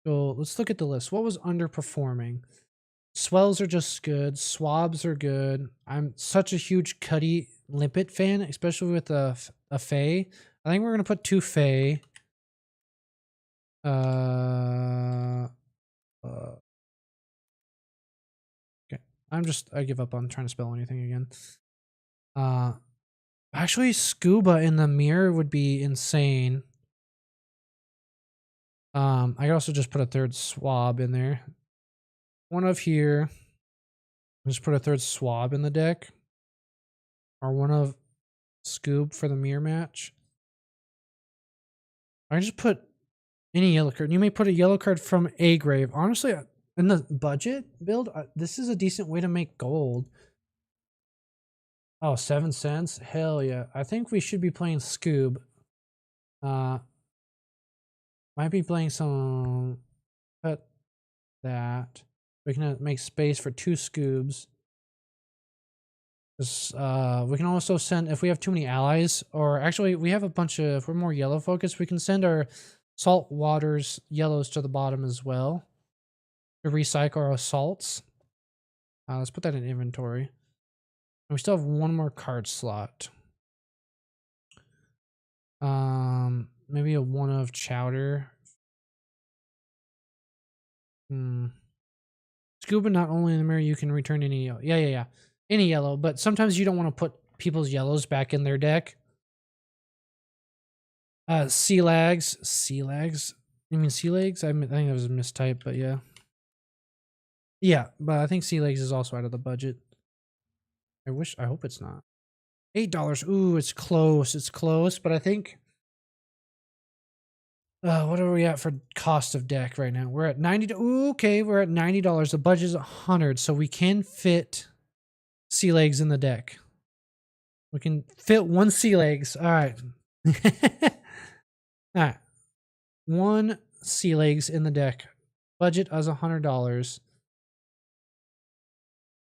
so let's look at the list. What was underperforming? Swells are just good. Swabs are good. I'm such a huge Cuddy Limpet fan, especially with a Fae. I think we're going to put 2 Fae. Okay. I give up on trying to spell anything again. Actually, Scuba in the mirror would be insane. I could also just put a 3rd Swab in there. One of here. Just put a 3rd Swab in the deck. Or one of Scoob for the mirror match. I just put any yellow card. You may put a yellow card from a grave. Honestly, in the budget build, this is a decent way to make gold. Oh, 7 cents? Hell yeah. I think we should be playing Scoob. Might be playing some... Cut that. We can make space for 2 Scoobs. We can also send... If we have too many allies, or actually we have a bunch of... If we're more yellow focused, we can send our salt waters yellows to the bottom as well. To recycle our salts. Let's put that in inventory. And we still have 1 more card slot. Maybe a 1 of chowder. Scuba, not only in the mirror, you can return any yellow. Yeah. Any yellow, but sometimes you don't want to put people's yellows back in their deck. Sea lags. You mean sea legs? I think that was a mistype, but yeah. Yeah, but I think sea legs is also out of the budget. I hope it's not. $8. Ooh, it's close, but I think... what are we at for cost of deck right now? We're at 90. Ooh, okay, we're at $90. The budget is 100, so we can fit sea legs in the deck. We can fit 1 sea legs. All right. All right. 1 sea legs in the deck. Budget is $100.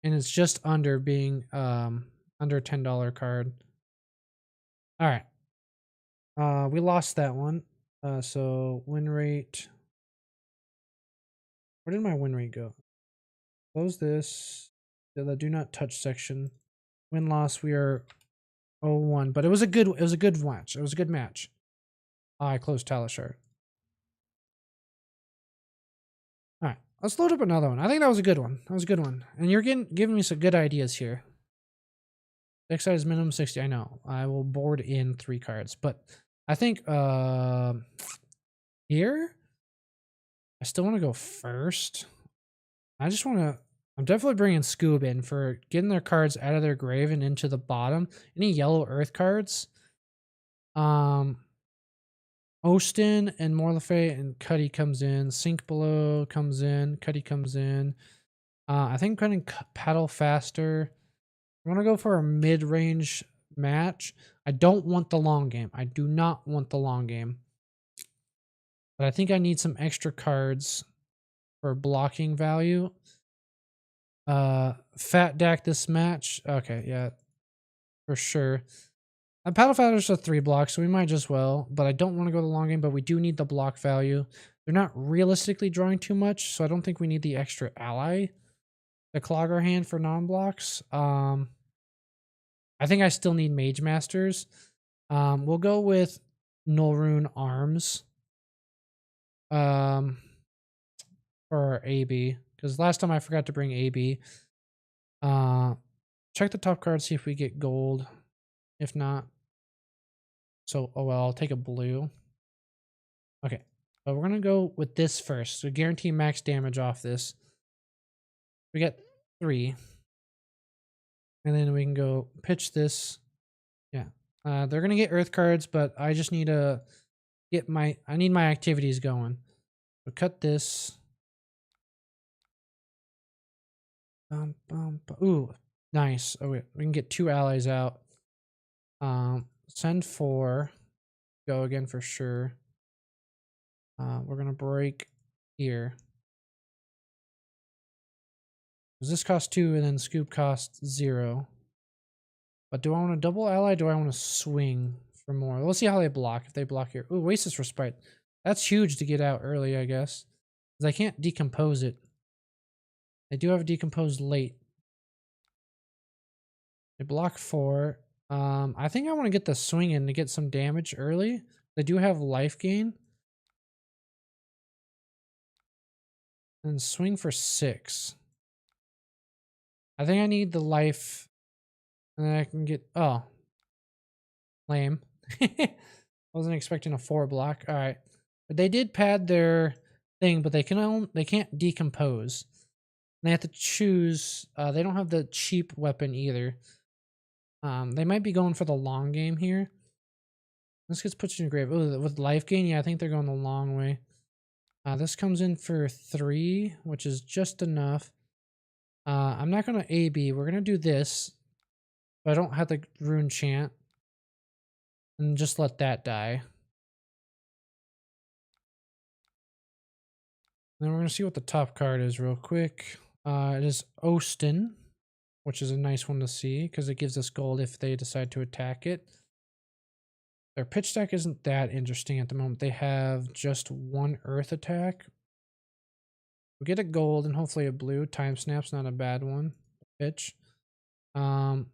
And it's just under being under $10 card. All right. We lost that one. So win rate. Where did my win rate go? Close this. The do not touch section. Win loss. We are 0-1, but it was a good match. It was a good match. I closed Talishar. All right, let's load up another one. I think that was a good one. And you're giving me some good ideas here. Deck size minimum 60. I know. I will board in 3 cards, but I think here I still want to go first. I'm definitely bringing Scoob in for getting their cards out of their grave and into the bottom. Any yellow earth cards? Ostin and Morlefay and Cuddy comes in. Sink Below comes in. Cuddy comes in. I think I'm going to paddle faster. I want to go for a mid-range match. I don't want the long game. I do not want the long game. But I think I need some extra cards for blocking value. Fat Dak this match. Okay, yeah. For sure. Paddle Fatter's a 3 block, so we might just well. But I don't want to go the long game, but we do need the block value. They're not realistically drawing too much, so I don't think we need the extra ally to clog our hand for non-blocks. I think I still need Mage Masters. We'll go with Nullrune Arms. For our AB. Because last time I forgot to bring AB. Check the top card, see if we get gold. If not. So, oh well, I'll take a blue. Okay. But we're going to go with this first. So guarantee max damage off this. We get 3. And then we can go pitch this. Yeah. They're going to get earth cards, but I just need to get I need my activities going. So cut this. Ooh, nice. Oh, wait. We can get 2 allies out. Send 4. Go again for sure. We're going to break here. Does this cost 2 and then scoop costs 0? But do I want to double ally? Do I want to swing for more? We'll see how they block. If they block here. Ooh, Oasis Respite. That's huge to get out early, I guess. Because I can't decompose it. They do have a decomposed late. They block 4. I think I want to get the swing in to get some damage early. They do have life gain. And swing for 6. I think I need the life. And then I can get... Oh. Lame. Wasn't expecting a 4 block. Alright. But they did pad their thing, but they can't decompose. They have to choose. They don't have the cheap weapon either. They might be going for the long game here. This gets put you in grave. Oh, with life gain, yeah, I think they're going the long way. This comes in for 3, which is just enough. I'm not gonna AB. We're gonna do this. But I don't have the rune chant. And just let that die. Then we're gonna see what the top card is real quick. It is Ostin, which is a nice one to see because it gives us gold if they decide to attack it. Their pitch deck isn't that interesting at the moment. They have just 1 earth attack. We get a gold and hopefully a blue. Time snap's not a bad one. Pitch. We're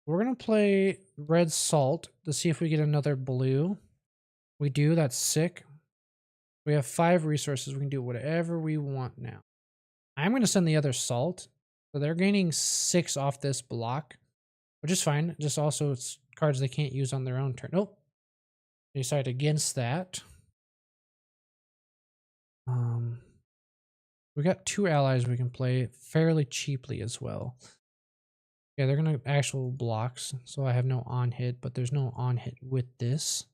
gonna play red salt to see if we get another blue. We do. That's sick. We have 5 resources. We can do whatever we want now. I'm gonna send the other salt. So they're gaining 6 off this block, which is fine. Just also it's cards they can't use on their own turn. Nope. They decide against that. We got 2 allies we can play fairly cheaply as well. Yeah, they're gonna actual blocks, so I have no on hit, but there's no on hit with this.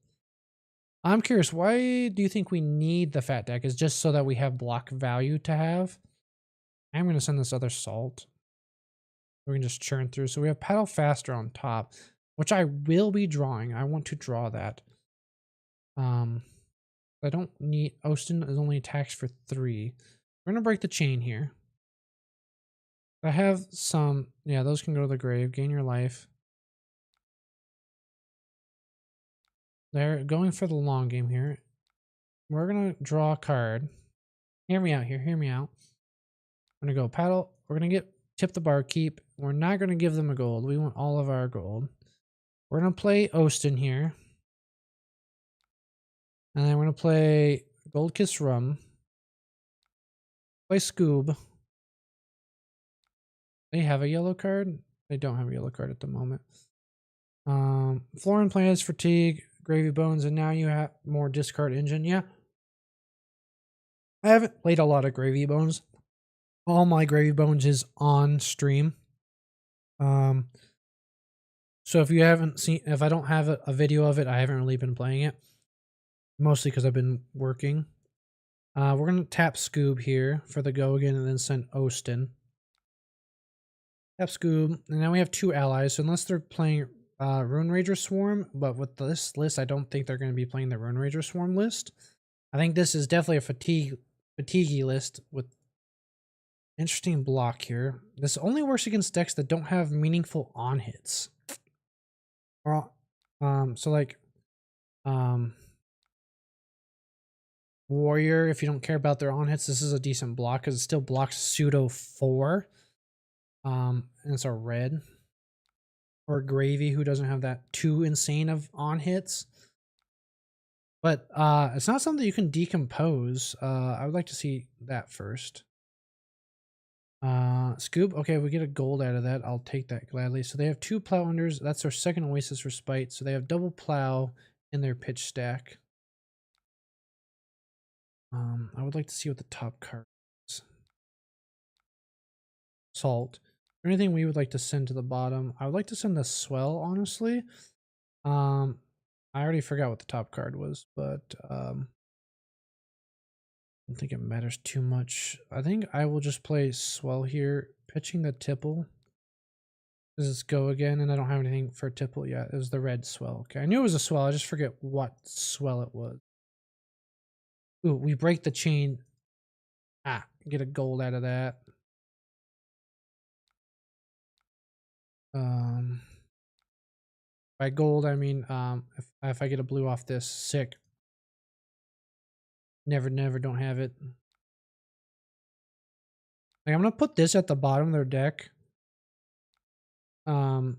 I'm curious, why do you think we need the fat deck? Is just so that we have block value to have? I'm gonna send this other salt. We can just churn through. So we have paddle faster on top, which I will be drawing. I want to draw that. I don't need... Ostin is only attacks for 3. We're going to break the chain here. I have some... Yeah, those can go to the grave. Gain your life. They're going for the long game here. We're going to draw a card. Hear me out here. Hear me out. I'm going to go paddle. We're going to get tip the barkeep. We're not going to give them a gold. We want all of our gold. We're going to play Ostin here. And then we're going to play Gold Kiss Rum. Play Scoob. They have a yellow card? They don't have a yellow card at the moment. Florin Plans, Fatigue, Gravy Bones, and now you have more discard engine. Yeah. I haven't played a lot of Gravy Bones. All my Gravy Bones is on stream. So if you haven't seen, if I don't have a video of it, I haven't really been playing it. Mostly because I've been working. We're going to tap Scoob here for the go again and then send Ostin. Tap Scoob. And now we have 2 allies. So unless they're playing Rune Rager Swarm, but with this list, I don't think they're going to be playing the Rune Rager Swarm list. I think this is definitely a fatiguey list with interesting block here. This only works against decks that don't have meaningful on hits. Or, so like, Warrior, if you don't care about their on hits, this is a decent block because it still blocks pseudo 4. And it's a red. Or Gravy, who doesn't have that too insane of on hits. But it's not something you can decompose. I would like to see that first. Scoop, okay, we get a gold out of that. I'll take that gladly. So they have 2 plow unders. That's their second Oasis Respite. So they have double plow in their pitch stack. I would like to see what the top card is. salt. Anything we would like to send to the bottom? I would like to send the swell, honestly. I already forgot what the top card was, but I don't think it matters too much. I think I will just play swell here, pitching the tipple. Does this go again? And I don't have anything for tipple yet. It was the red swell. Okay, I knew it was a swell. I just forget what swell it was. Ooh, we break the chain. Ah, get a gold out of that. By gold, I mean, if I get a blue off this, sick. Never, don't have it. Like, I'm gonna put this at the bottom of their deck. No,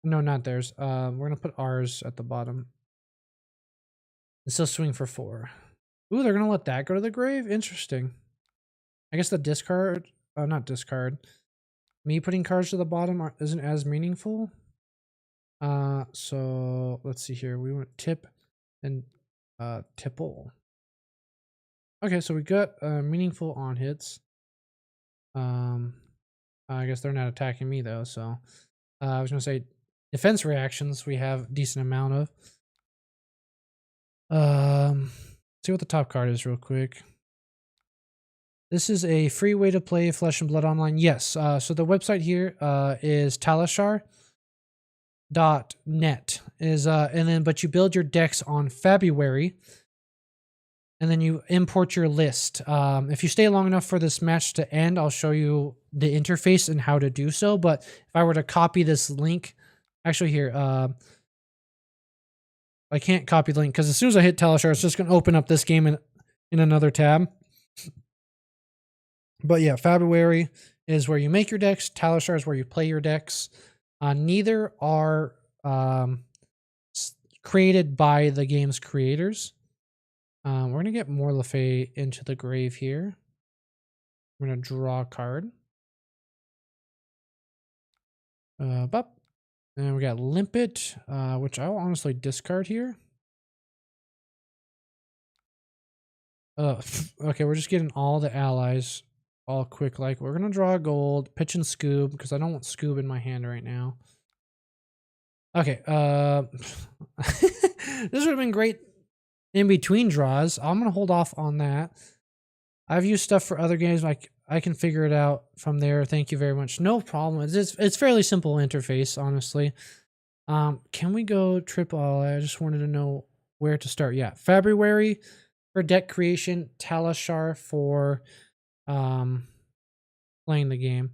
not theirs. We're gonna put ours at the bottom. And still swing for 4. Ooh, they're gonna let that go to the grave? Interesting. I guess the discard, not discard. Me putting cards to the bottom isn't as meaningful. So let's see here. We want tip and tipple. Okay, so we got meaningful on hits. I guess they're not attacking me though, so I was gonna say defense reactions we have decent amount of. See what the top card is real quick. This is a free way to play Flesh and Blood Online. Yes, so the website here is talishar.net but you build your decks on February, and then you import your list. If you stay long enough for this match to end, I'll show you the interface and how to do so. But if I were to copy this link, actually here, I can't copy the link because as soon as I hit Talishar, it's just going to open up this game in another tab. But yeah, February is where you make your decks. Talishar is where you play your decks. Neither are created by the game's creators. We're going to get Morlefay into the grave here. We're going to draw a card. And we got Limpet, which I will honestly discard here. Okay, we're just getting all the allies all quick. Like, we're going to draw a gold, pitch and Scoob, because I don't want Scoob in my hand right now. Okay, this would have been great in between draws. I'm going to hold off on that. I've used stuff for other games. Like, I can figure it out from there. Thank you very much. No problem. It's fairly simple interface, honestly. Can we go triple? I just wanted to know where to start. Yeah, February for deck creation, Talishar for playing the game.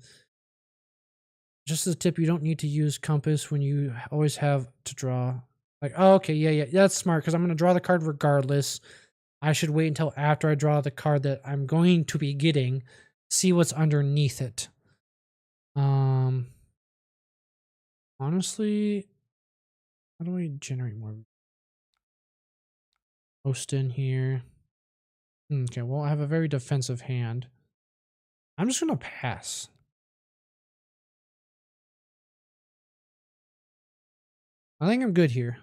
Just as a tip, you don't need to use compass when you always have to draw. Like, oh, okay, yeah, that's smart because I'm going to draw the card regardless. I should wait until after I draw the card that I'm going to be getting, see what's underneath it. Honestly, how do I generate more? Post in here. Okay, well, I have a very defensive hand. I'm just going to pass. I think I'm good here.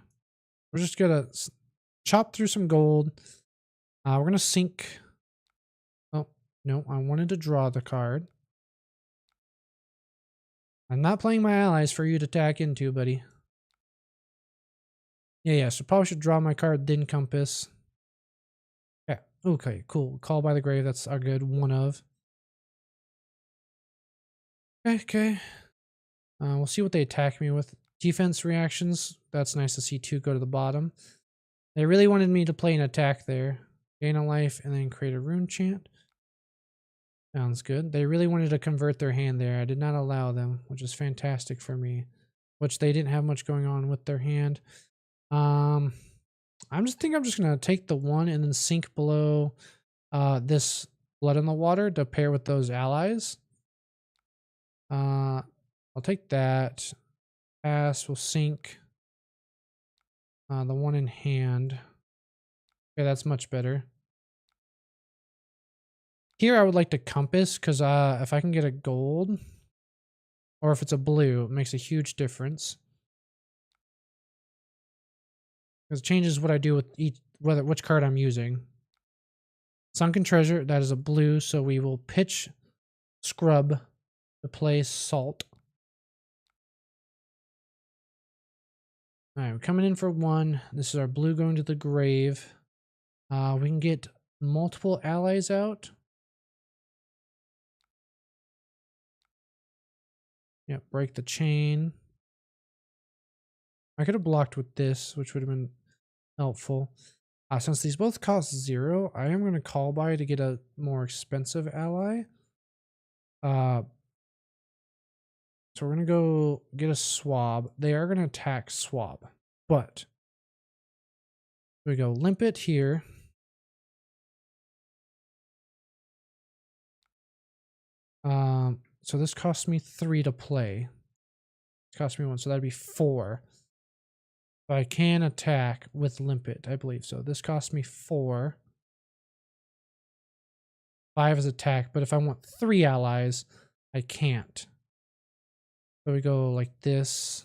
We're just going to chop through some gold. We're going to sink. Oh, no, I wanted to draw the card. I'm not playing my allies for you to attack into, buddy. Yeah, so probably should draw my card, then compass. Yeah, okay, cool. Call by the grave, that's a good one of. Okay. We'll see what they attack me with. Defense reactions, that's nice to see 2 go to the bottom. They really wanted me to play an attack there. Gain a life and then create a rune chant. Sounds good. They really wanted to convert their hand there. I did not allow them, which is fantastic for me. Which they didn't have much going on with their hand. I'm just going to take the 1 and then sink below this Blood in the Water to pair with those allies. I'll take that. Pass, we'll sink. The 1 in hand. Okay, that's much better. Here I would like to compass because if I can get a gold or if it's a blue, it makes a huge difference. Because it changes what I do with which card I'm using. Sunken Treasure, that is a blue, so we will pitch Scrub to play Salt. All right, we're coming in for 1. This is our blue going to the grave. We can get multiple allies out. Yeah, break the chain. I could have blocked with this, which would have been helpful. Since these both cost 0, I am going to call by to get a more expensive ally. So we're going to go get a Swab. They are going to attack Swab. But we go Limpet here. So this costs me 3 to play. It cost me 1, so that'd be 4. But I can attack with Limpet, I believe so. This costs me 4. 5 is attack, but if I want 3 allies, I can't. So we go like this.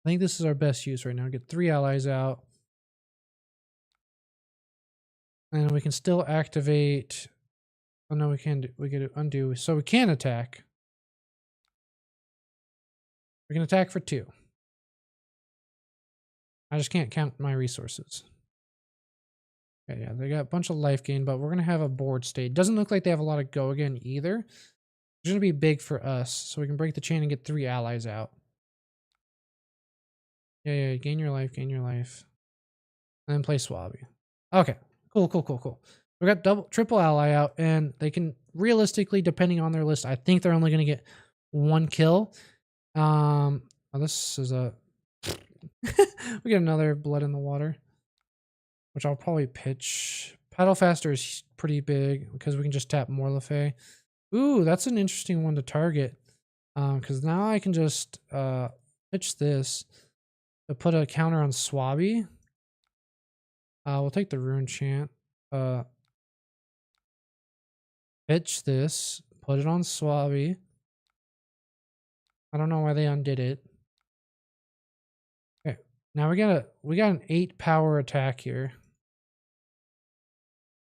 I think this is our best use right now. Get 3 allies out. And we can still activate. Oh no, we can undo. So we can attack. We can attack for 2. I just can't count my resources. Okay, yeah, they got a bunch of life gain, but we're going to have a board state. Doesn't look like they have a lot of go again either. It's going to be big for us, so we can break the chain and get 3 allies out. Yeah, gain your life. And then play Swabby. Okay, cool. We got triple ally out, and they can realistically, depending on their list, I think they're only going to get 1 kill. Oh, this is a... we get another Blood in the Water, which I'll probably pitch. Paddle Faster is pretty big because we can just tap Morlefay. Ooh, that's an interesting one to target. Because now I can just pitch this to put a counter on Swabby. We'll take the Rune Chant. Pitch this, put it on Swabby. I don't know why they undid it. Okay, now we got an 8 power attack here,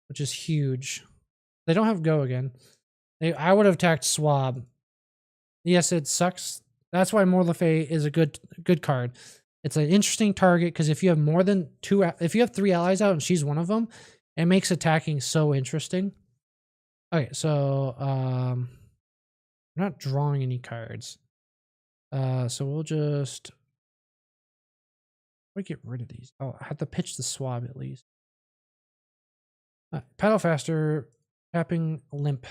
which is huge. They don't have go again. I would have attacked Swab. Yes, it sucks. That's why Morlefay is a good card. It's an interesting target because if you have more than 2, if you have 3 allies out and she's one of them, it makes attacking so interesting. Okay, so I'm not drawing any cards. So we'll just get rid of these. Oh, I have to pitch the Swab at least. Paddle Faster, tapping Limp.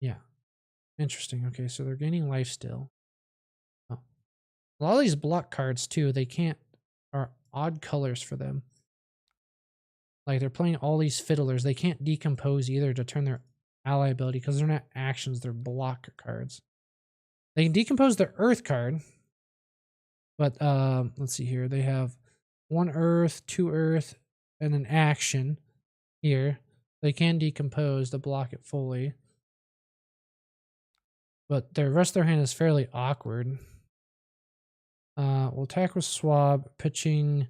Yeah. Interesting. Okay, so they're gaining life still. Oh. A lot of these block cards too, they can't are odd colors for them. Like they're playing all these fiddlers. They can't decompose either to turn their ally ability because they're not actions, they're block cards. They can decompose their earth card. But let's see here. They have 1 earth, 2 earth, and an action here. They can decompose to block it fully. But the rest of their hand is fairly awkward. We'll attack with Swab, pitching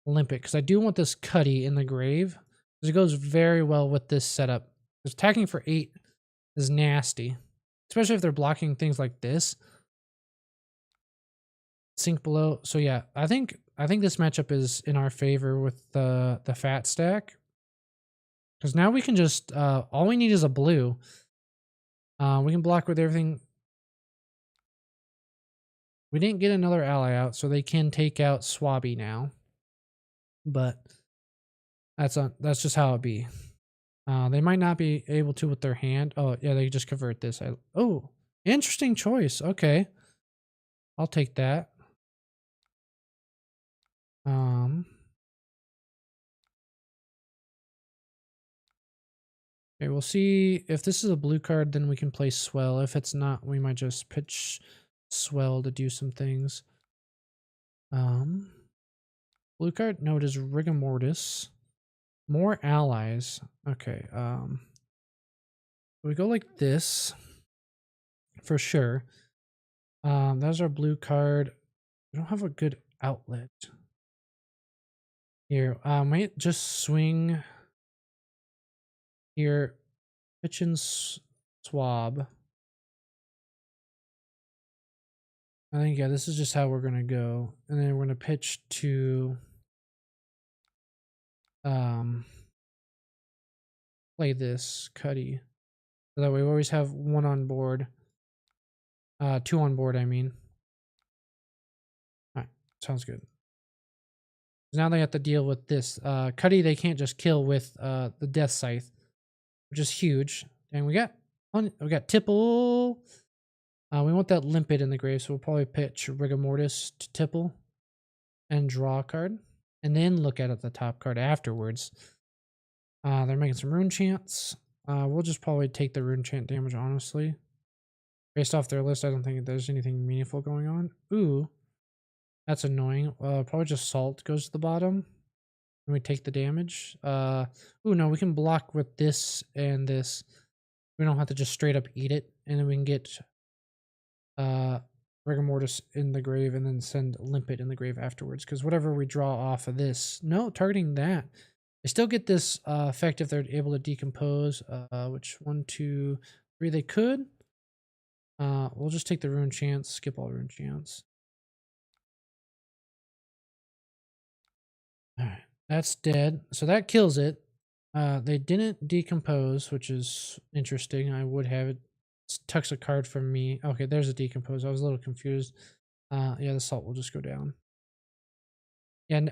Limpet, because I do want this Cuddy in the grave. Because it goes very well with this setup. Because attacking for 8 is nasty. Especially if they're blocking things like this. Sink below. So yeah, I think this matchup is in our favor with the fat stack. Because now we can just all we need is a blue. We can block with everything. We didn't get another ally out, so they can take out Swabby now. But that's just how it be. They might not be able to with their hand. Oh yeah, they just convert this. Oh, interesting choice. Okay, I'll take that. Okay, we'll see if this is a blue card, then we can play Swell. If it's not, we might just pitch Swell to do some things. Blue card? No, it is Rigor Mortis. More allies. Okay, we go like this for sure. That's our blue card. We don't have a good outlet. Here, might just swing. Here, pitch and swab. I think, yeah, this is just how we're going to go. And then we're going to pitch to play this Cuddy. So that way we always have one on board. Two on board, I mean. Alright, sounds good. Now they have to deal with this. Cuddy they can't just kill with the Death Scythe, which is huge. And we got Tipple. We want that Limpet in the grave, so we'll probably pitch Rigor Mortis to Tipple and draw a card. And then look at the top card afterwards. They're making some Rune Chants. We'll just probably take the Rune Chant damage, honestly. Based off their list, I don't think there's anything meaningful going on. Ooh, that's annoying. Probably just Salt goes to the bottom. And we take the damage. Ooh, no, we can block with this and this. We don't have to just straight up eat it. And then we can get Rigor Mortis in the grave and then send Limpet in the grave afterwards. Because whatever we draw off of this, no, targeting that. They still get this effect if they're able to decompose. Which 1, 2, 3 they could. We'll just take the Rune Chance, skip all Rune Chance. Alright, that's dead. So that kills it. They didn't decompose, which is interesting. I would have it. Tucks a card from me. Okay, there's a decompose. I was a little confused. Yeah, the Salt will just go down. And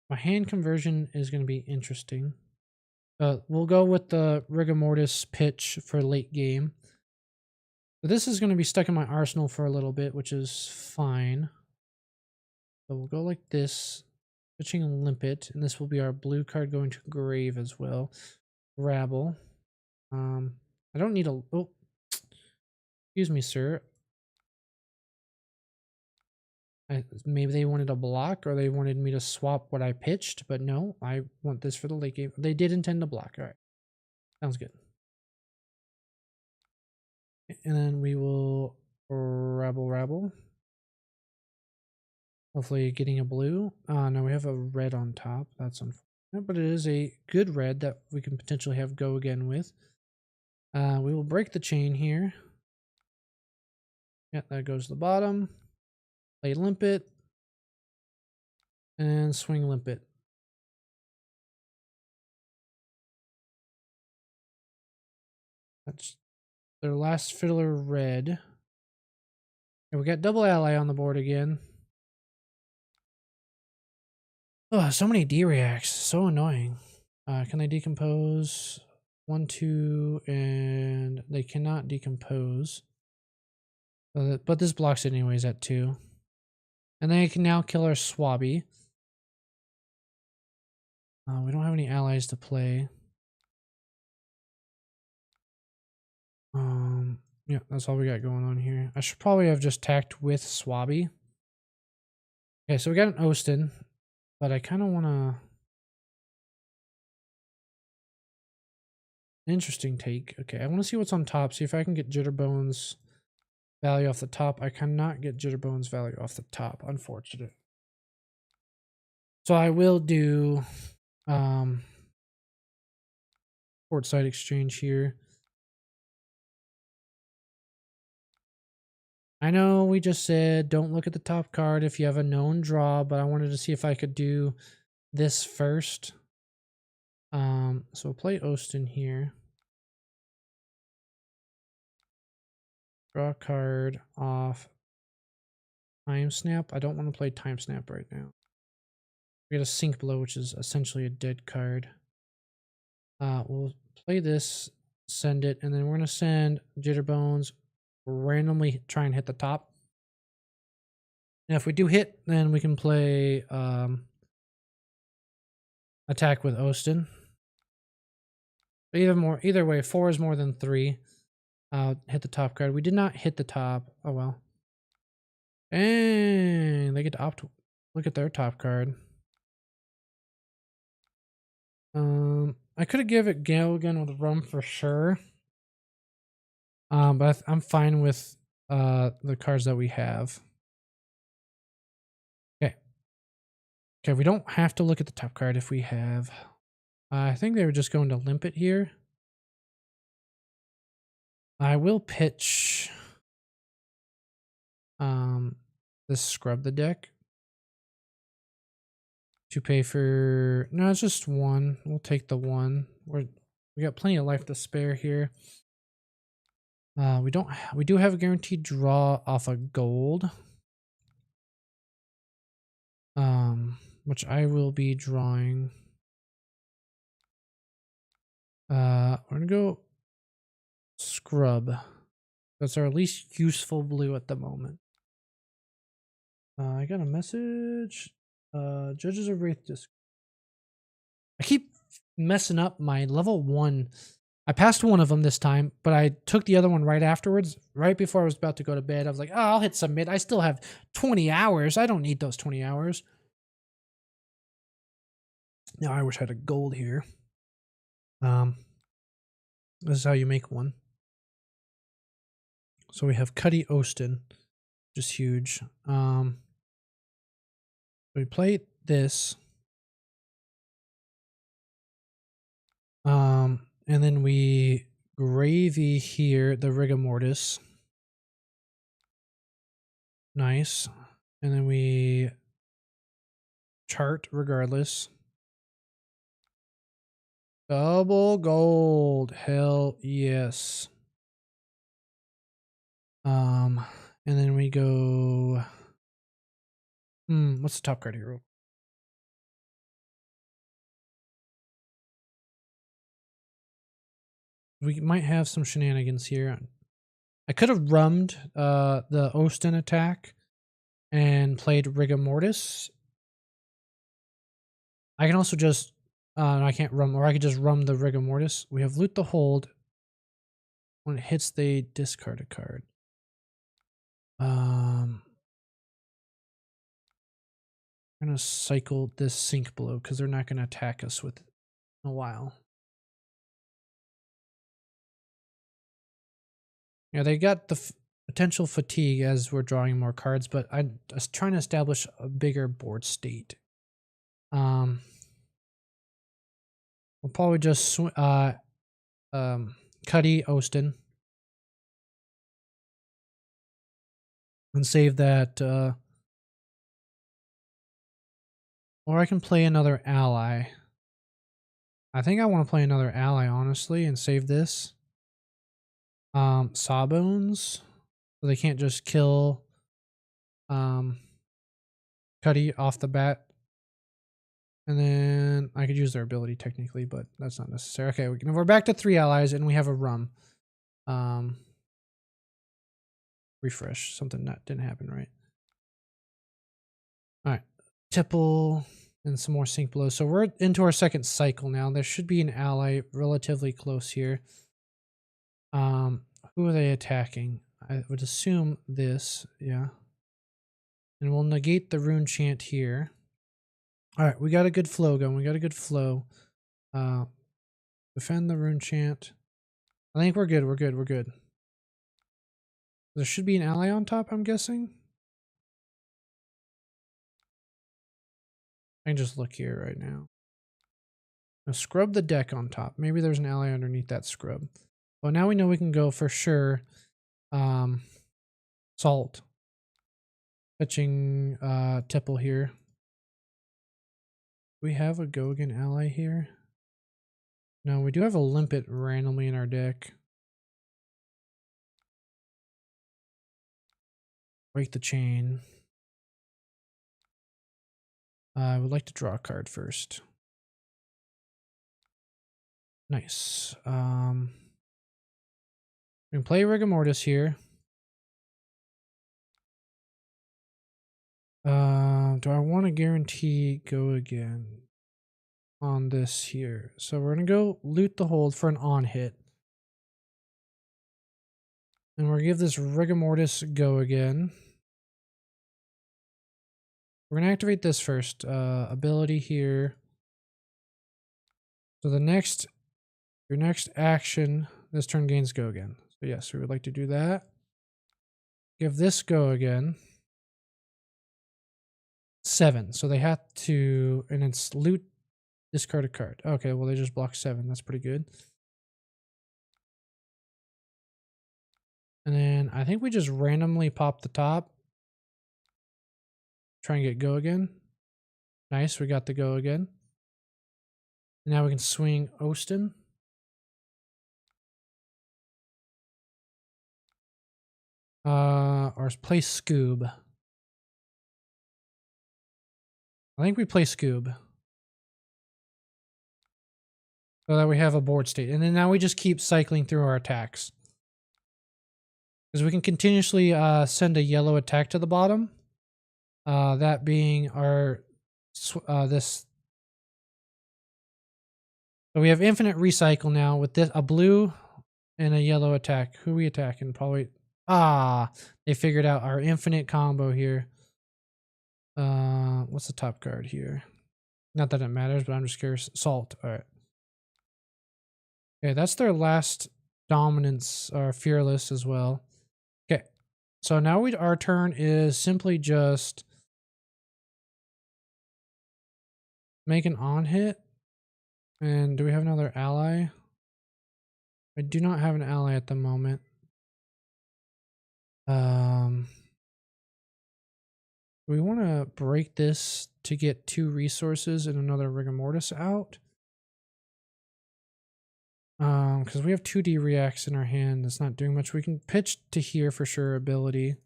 my hand conversion is going to be interesting. We'll go with the Rigor Mortis pitch for late game. So this is going to be stuck in my arsenal for a little bit, which is fine. So we'll go like this, pitching Limpet, and this will be our blue card going to grave as well. Rabble. I don't need a... Oh, excuse me, sir. Maybe they wanted a block or they wanted me to swap what I pitched, but no, I want this for the late game. They did intend to block. All right. Sounds good. And then we will rabble. Hopefully getting a blue. No, we have a red on top. That's unfortunate, but it is a good red that we can potentially have go again with. We will break the chain here. Yeah, that goes to the bottom. Play Limpet. And swing Limpet. That's their last Fiddler red. And we got double ally on the board again. Oh, so many D-reacts. So annoying. Can they decompose? 1, 2, and they cannot decompose. But this blocks it anyways at 2. And they can now kill our Swabby. We don't have any allies to play. Yeah, that's all we got going on here. I should probably have just tacked with Swabby. Okay, so we got an Ostin, but I kind of want to... Interesting take. Okay, I want to see what's on top, see if I can get Jitterbones value off the top. I cannot get Jitterbones value off the top, unfortunate. So I will do Portside Exchange here. I know we just said don't look at the top card if you have a known draw, but I wanted to see if I could do this first. So we'll play Ostin here. Draw a card off Time Snap. I don't want to play Time Snap right now. We got a Sink Blow, which is essentially a dead card. We'll play this, send it, and then we're going to send Jitterbones, randomly try and hit the top. And if we do hit, then we can play attack with Ostin. Either way, 4 is more than 3. Hit the top card. We did not hit the top. Oh well. And they get to opt. Look at their top card. I could have given it Gale again with Rum for sure. But I'm fine with the cards that we have. Okay. Okay, we don't have to look at the top card if we have. I think they were just going to Limpet here. I will pitch this scrub the deck to pay for, no, it's just one. We'll take the one. We got plenty of life to spare here. We do have a guaranteed draw off a gold. Which I will be drawing. We're gonna go scrub. That's our least useful blue at the moment. I got a message. Judges of Wraith Disc. I keep messing up my level 1. I passed one of them this time, but I took the other one right afterwards, right before I was about to go to bed. I was like, oh, I'll hit submit. I still have 20 hours. I don't need those 20 hours. Now I wish I had a gold here. This is how you make one. So we have Cuddy Ostin, which is huge. We play this. And then we gravy here the rigor mortis. Nice. And then we chart regardless. Double gold. Hell yes. And then we go. What's the top card here? We might have some shenanigans here. I could have rummed the Ostin attack and played rigor mortis. I can also just I can't rum, or I could just rum the rigor mortis. We have loot the hold. When it hits, they discard a card. I'm gonna cycle this sink blow because they're not gonna attack us with it in a while. Yeah, they got the potential fatigue as we're drawing more cards, but I'm just trying to establish a bigger board state. We'll probably just Cuddy Ostin and save that. Or I can play another ally. I think I want to play another ally, honestly, and save this. Sawbones. So they can't just kill Cuddy off the bat. And then I could use their ability technically, but that's not necessary. Okay, we're back to 3 allies and we have a rum. Refresh. Something that didn't happen right. Alright. Tipple and some more sink blows. So we're into our second cycle now. There should be an ally relatively close here. Who are they attacking? I would assume this, yeah. And we'll negate the rune chant here. Alright, we got a good flow going. We got a good flow. Defend the rune chant. I think we're good, we're good, we're good. There should be an ally on top, I'm guessing. I can just look here right now. Now scrub the deck on top. Maybe there's an ally underneath that scrub. Well, now we know we can go for sure. Salt. Fetching Tipple here. Do we have a go again ally here? No, we do have a limpet randomly in our deck. Break the chain. I would like to draw a card first. Nice. We can play rigor mortis here. Do I want to guarantee go again on this here? So we're going to go loot the hold for an on hit. And we're going to give this rigor mortis go again. We're going to activate this first. Ability here. So your next action this turn gains go again. So yes, we would like to do that. Give this go again. 7. So they have to, and it's loot, discard a card. Okay, well they just blocked 7. That's pretty good. And then I think we just randomly pop the top. Try and get go again. Nice, we got the go again. And now we can swing Ostin. Or play Scoob. I think we play Scoob. So that we have a board state. And then now we just keep cycling through our attacks. Because we can continuously send a yellow attack to the bottom. That being our this. So we have infinite recycle now with this a blue and a yellow attack. Who are we attacking? Probably they figured out our infinite combo here. What's the top card here? Not that it matters, but I'm just curious. Salt. All right. Okay, that's their last dominance or fearless as well. Okay. So now our turn is simply just make an on hit. And do we have another ally? I do not have an ally at the moment. We want to break this to get 2 resources and another rigor mortis out. Because we have 2D reacts in our hand. That's not doing much. We can pitch to here for sure ability.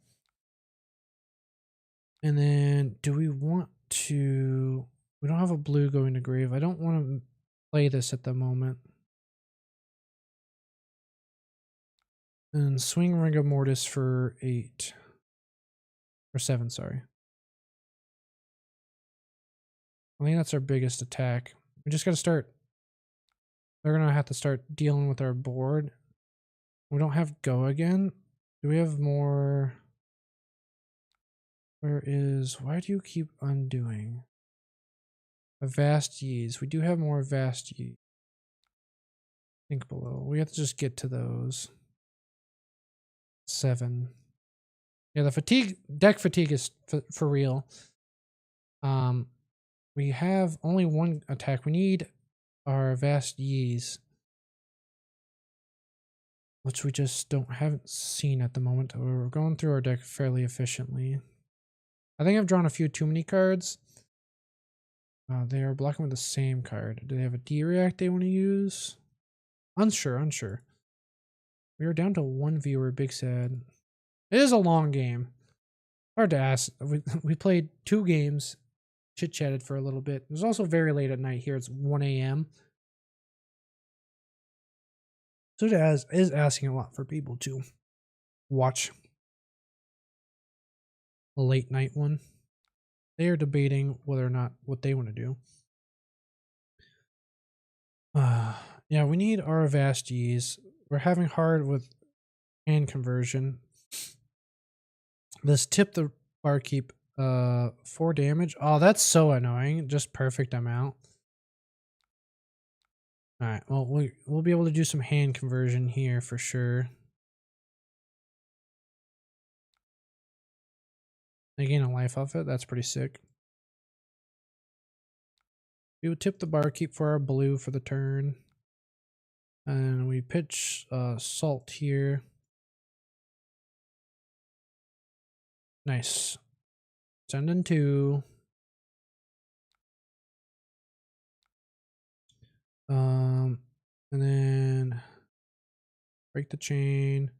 And then do we want to... We don't have a blue going to grave. I don't want to play this at the moment. And swing rigor mortis for 8. Or 7, sorry. I think that's our biggest attack. We just got to start... They're going to have to start dealing with our board. We don't have go again. Do we have more... Where is... Why do you keep undoing? A vast yeas. We do have more vast yeas. Think below. We have to just get to those. 7. Yeah, the fatigue... Deck fatigue is for real. We have only 1 attack. We need our vast yeas, which we just haven't seen at the moment. We're going through our deck fairly efficiently. I think I've drawn a few too many cards. They are blocking with the same card. Do they have a D react they want to use? Unsure. We are down to 1 viewer. Big sad. It is a long game. Hard to ask. We played 2 games. Chit-chatted for a little bit. It was also very late at night here. It's 1 a.m. So it is asking a lot for people to watch a late night one. They are debating whether or not what they want to do. Yeah, we need our Vasties. We're having hard with hand conversion. This tip the barkeep 4 damage. Oh, that's so annoying. Just perfect amount. Alright, well we'll be able to do some hand conversion here for sure. They gain a life off it. That's pretty sick. We would tip the barkeep for our blue for the turn. And we pitch salt here. Nice. Send in 2. And then break the chain.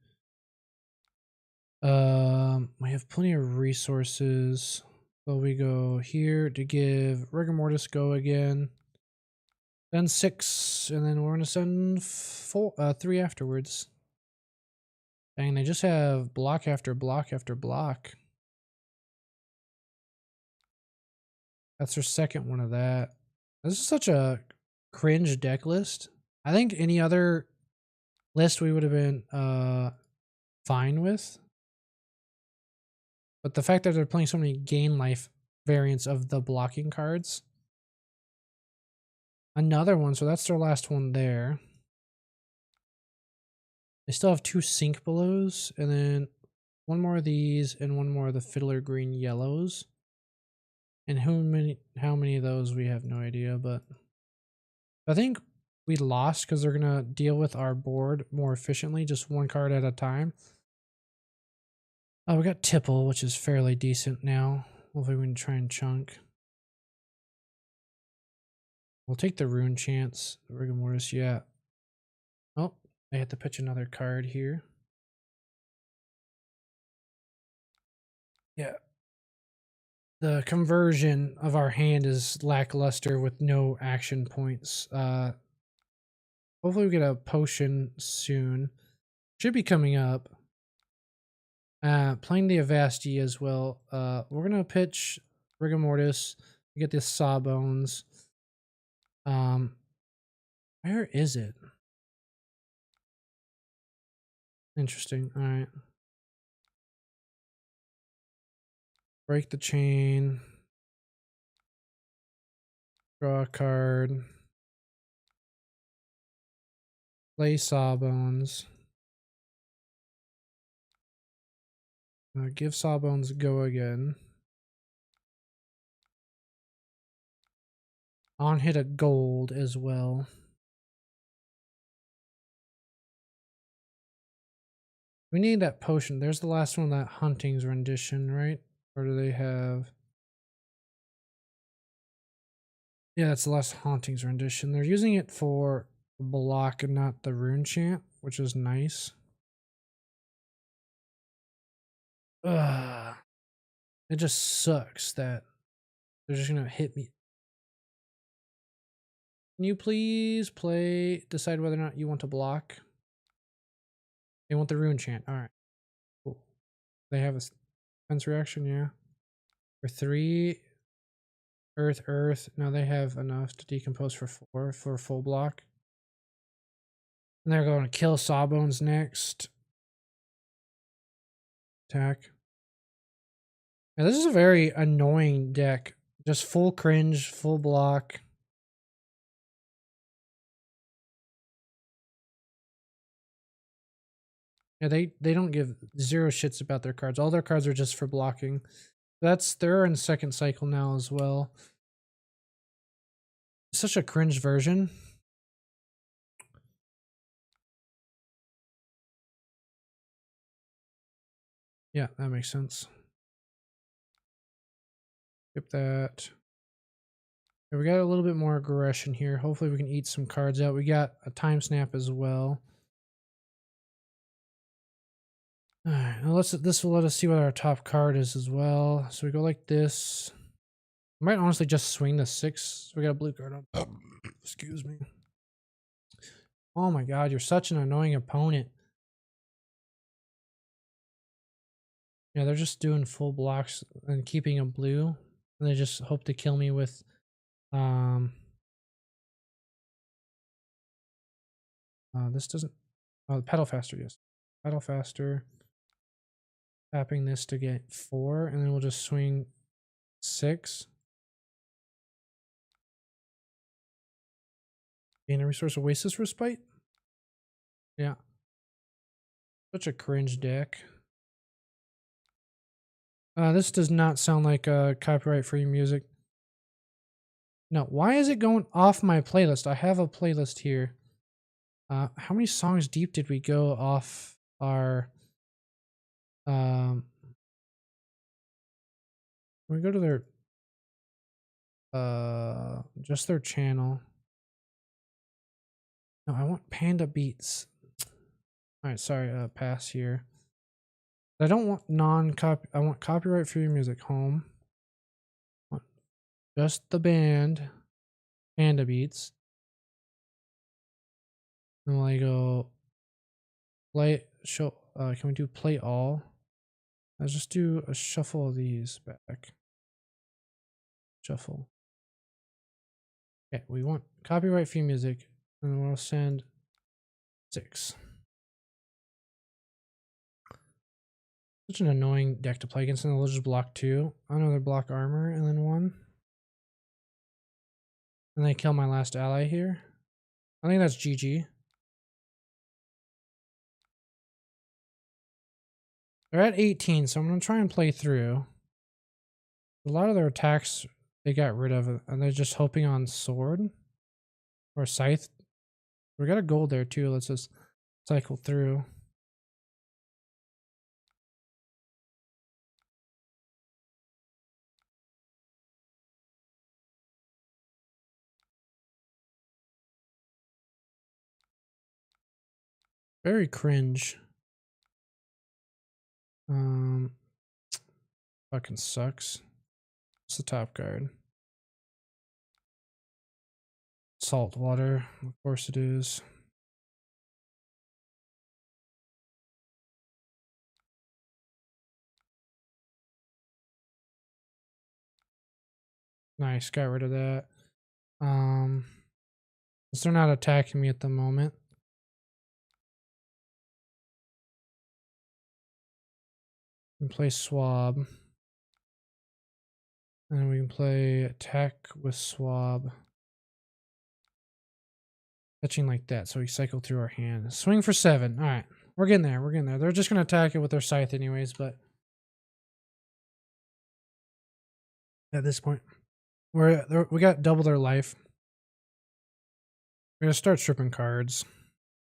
We have plenty of resources. So we go here to give rigor mortis go again. Then 6, and then we're gonna send 3 afterwards. Dang, they just have block after block after block. That's their second one of that. This is such a cringe deck list. I think any other list we would have been fine with. But the fact that they're playing so many gain life variants of the blocking cards. Another one, so that's their last one there. They still have 2 sink belows, and then 1 more of these, and 1 more of the fiddler green yellows. And how many of those we have no idea, but I think we lost because they're gonna deal with our board more efficiently, just 1 card at a time. Oh, we got Tipple, which is fairly decent now. Hopefully we can try and chunk. We'll take the Rune Chance. Rigor Mortis, yeah. Oh, I have to pitch another card here. Yeah. The conversion of our hand is lackluster with no action points. Hopefully we get a potion soon. Should be coming up. Playing the Avasti as well. We're gonna pitch Rigor Mortis. We get the Sawbones. Where is it? Interesting. All right. Break the chain. Draw a card. Play Sawbones. Give Sawbones a go again. On hit a gold as well. We need that potion. There's the last one, that Hunting's rendition, right? Or do they have... Yeah, that's the last Hauntings rendition. They're using it for block and not the rune chant, which is nice. Ugh. It just sucks that they're just gonna hit me. Can you please decide whether or not you want to block? They want the rune chant. Alright. Cool. They have a defense reaction, yeah. For 3. Earth. Now they have enough to decompose for 4 for full block. And they're going to kill Sawbones next. Attack. Now this is a very annoying deck. Just full cringe, full block. Yeah, they don't give zero shits about their cards. All their cards are just for blocking. They're in second cycle now as well. Such a cringe version. Yeah, that makes sense. Skip that. Okay, we got a little bit more aggression here. Hopefully we can eat some cards out. We got a time snap as well. Alright, now this will let us see what our top card is as well. So we go like this. I might honestly just swing the 6. We got a blue card on. Excuse me. Oh my god, you're such an annoying opponent. Yeah, they're just doing full blocks and keeping a blue. And they just hope to kill me with this doesn't pedal faster, yes. Pedal faster. Tapping this to get 4, and then we'll just swing 6. Gain a resource, Oasis Respite? Yeah. Such a cringe deck. This does not sound like copyright-free music. No, why is it going off my playlist? I have a playlist here. How many songs deep did we go off our... we go to their... just their channel. No, I want Panda Beats. Alright, sorry, pass here. I don't want I want copyright-free music. Home. Just the band. Panda Beats. And will I go play show can we do play all? Let's just do a shuffle of these back. Shuffle. Okay, we want copyright-free music, and we'll send 6. Such an annoying deck to play against, and they'll just block 2. Another block armor, and then 1. And they kill my last ally here. I think that's GG. They're at 18, so I'm going to try and play through. A lot of their attacks they got rid of, and they're just hoping on sword or scythe. We got a gold there too. Let's just cycle through. Very cringe. Fucking sucks. What's the top card? Salt water. Of course it is. Nice, got rid of that. Since they're not attacking me at the moment. We can play swab. And we can play attack with swab. Touching like that, so we cycle through our hand. Swing for 7. Alright. We're getting there. We're getting there. They're just gonna attack it with their scythe anyways, but at this point. We got double their life. We're gonna start stripping cards.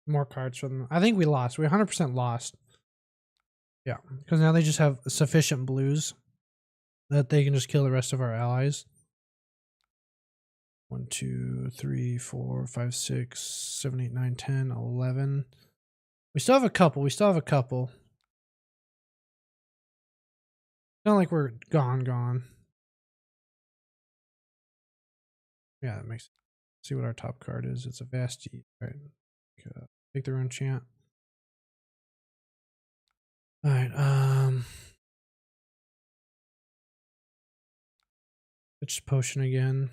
More cards from them. I think we lost. We 100% lost. Yeah, because now they just have sufficient blues that they can just kill the rest of our allies. 1, 2, 3, 4, 5, 6, 7, 8, 9, 10, 11. We still have a couple. It's not like we're gone. Yeah, that makes sense. See what our top card is. It's a vast deed, right? Take their own chant. Alright, pitch potion again.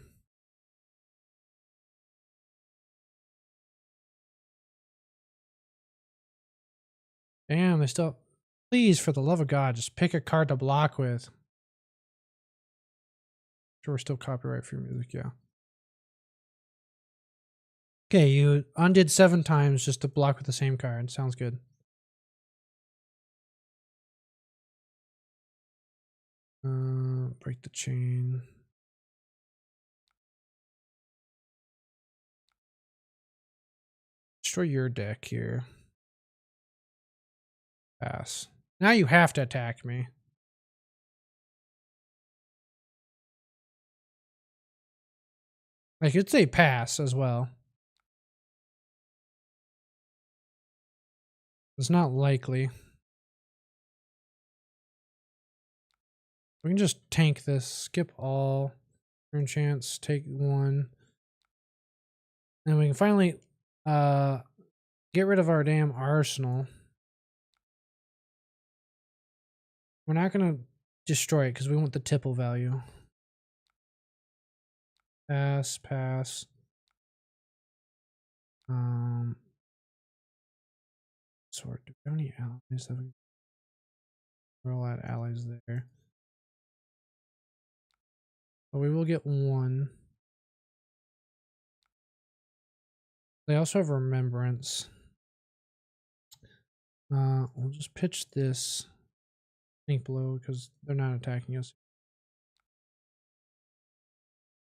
Damn, they still. Please, for the love of God, just pick a card to block with. Sure, we're still copyright free music, yeah. Okay, you undid 7 times just to block with the same card. Sounds good. Break the chain. Destroy your deck here. Pass. Now you have to attack me. I could say pass as well. It's not likely. We can just tank this. Skip all. Turn chance. Take 1. And we can finally get rid of our damn arsenal. We're not going to destroy it because we want the tipple value. Pass. Sword. Do we have any allies? We're all at allies there. But we will get 1. They also have remembrance. We'll just pitch this sink below because they're not attacking us.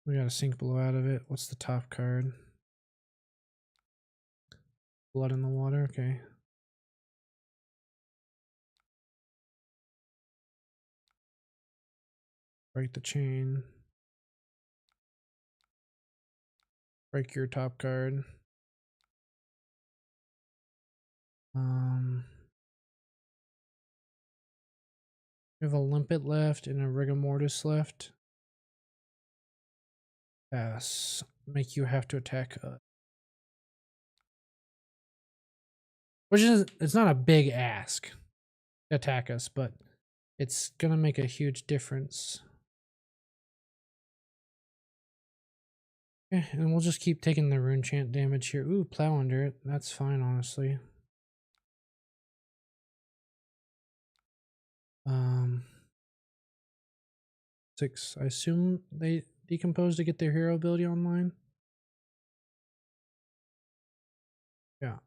We got a sink below out of it. What's the top card? Blood in the water. Okay. Break the chain. Break your top card. We have a limpet left and a rigor mortis left. Pass. Make you have to attack. Which is, it's not a big ask to attack us, but it's gonna make a huge difference. Okay, and we'll just keep taking the rune chant damage here. Ooh, plow under it. That's fine, honestly. 6. I assume they decompose to get their hero ability online. Yeah.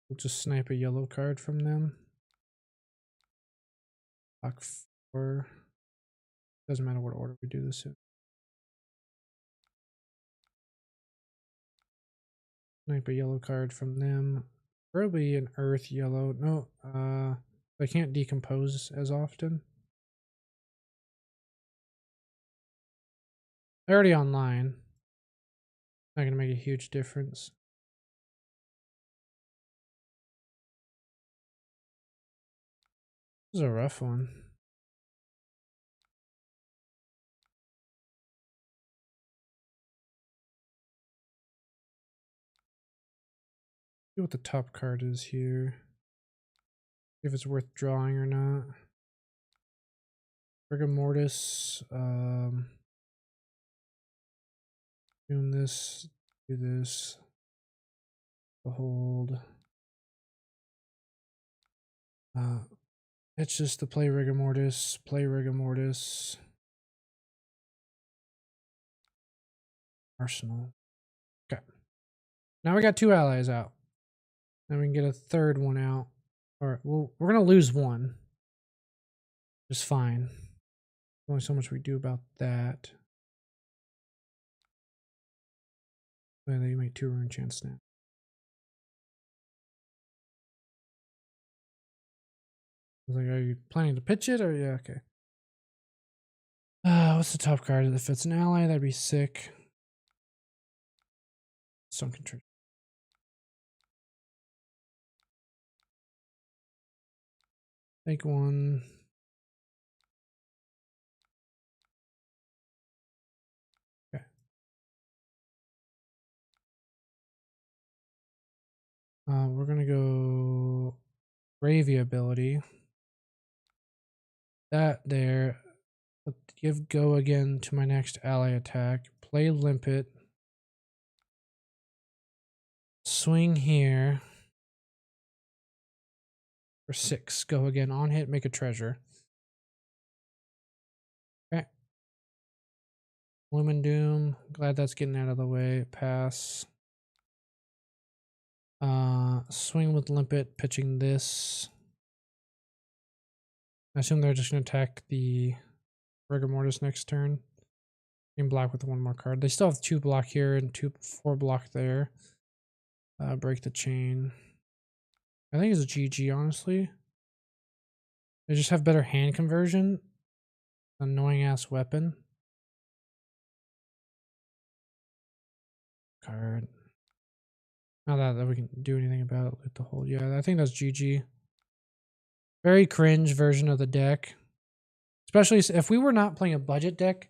We'll just snipe a yellow card from them. Block 4. Doesn't matter what order we do this in. Snipe a yellow card from them. Probably an earth yellow. No, they can't decompose as often. They're already online. Not gonna make a huge difference. This is a rough one. See what the top card is here. See if it's worth drawing or not. Rigor Mortis. Doing this. Do this. Behold. It's just to play Rigor Mortis. Play Rigor Mortis. Arsenal. Okay. Now we got 2 allies out. Then we can get a 3rd one out. Or we're gonna lose one. Just fine. Only so much we do about that. Well, they make 2 rune chance now. I was like, are you planning to pitch it or yeah, okay. What's the top card? If it's an ally, that'd be sick. Sunken Treasure. Take 1. Okay. We're gonna go Gravy ability. That there. Give go again to my next ally attack. Play Limpet. Swing here. For 6. Go again. On hit, make a treasure. Okay. Lumen Doom. Glad that's getting out of the way. Pass. Swing with Limpet, pitching this. I assume they're just going to attack the Rigor Mortis next turn. And block with 1 more card. They still have 2 block here and 4 block there. Break the chain. I think it's a GG, honestly. They just have better hand conversion. Annoying ass weapon. Card. Not that we can do anything about it with the hold. Yeah, I think that's GG. Very cringe version of the deck. Especially if we were not playing a budget deck,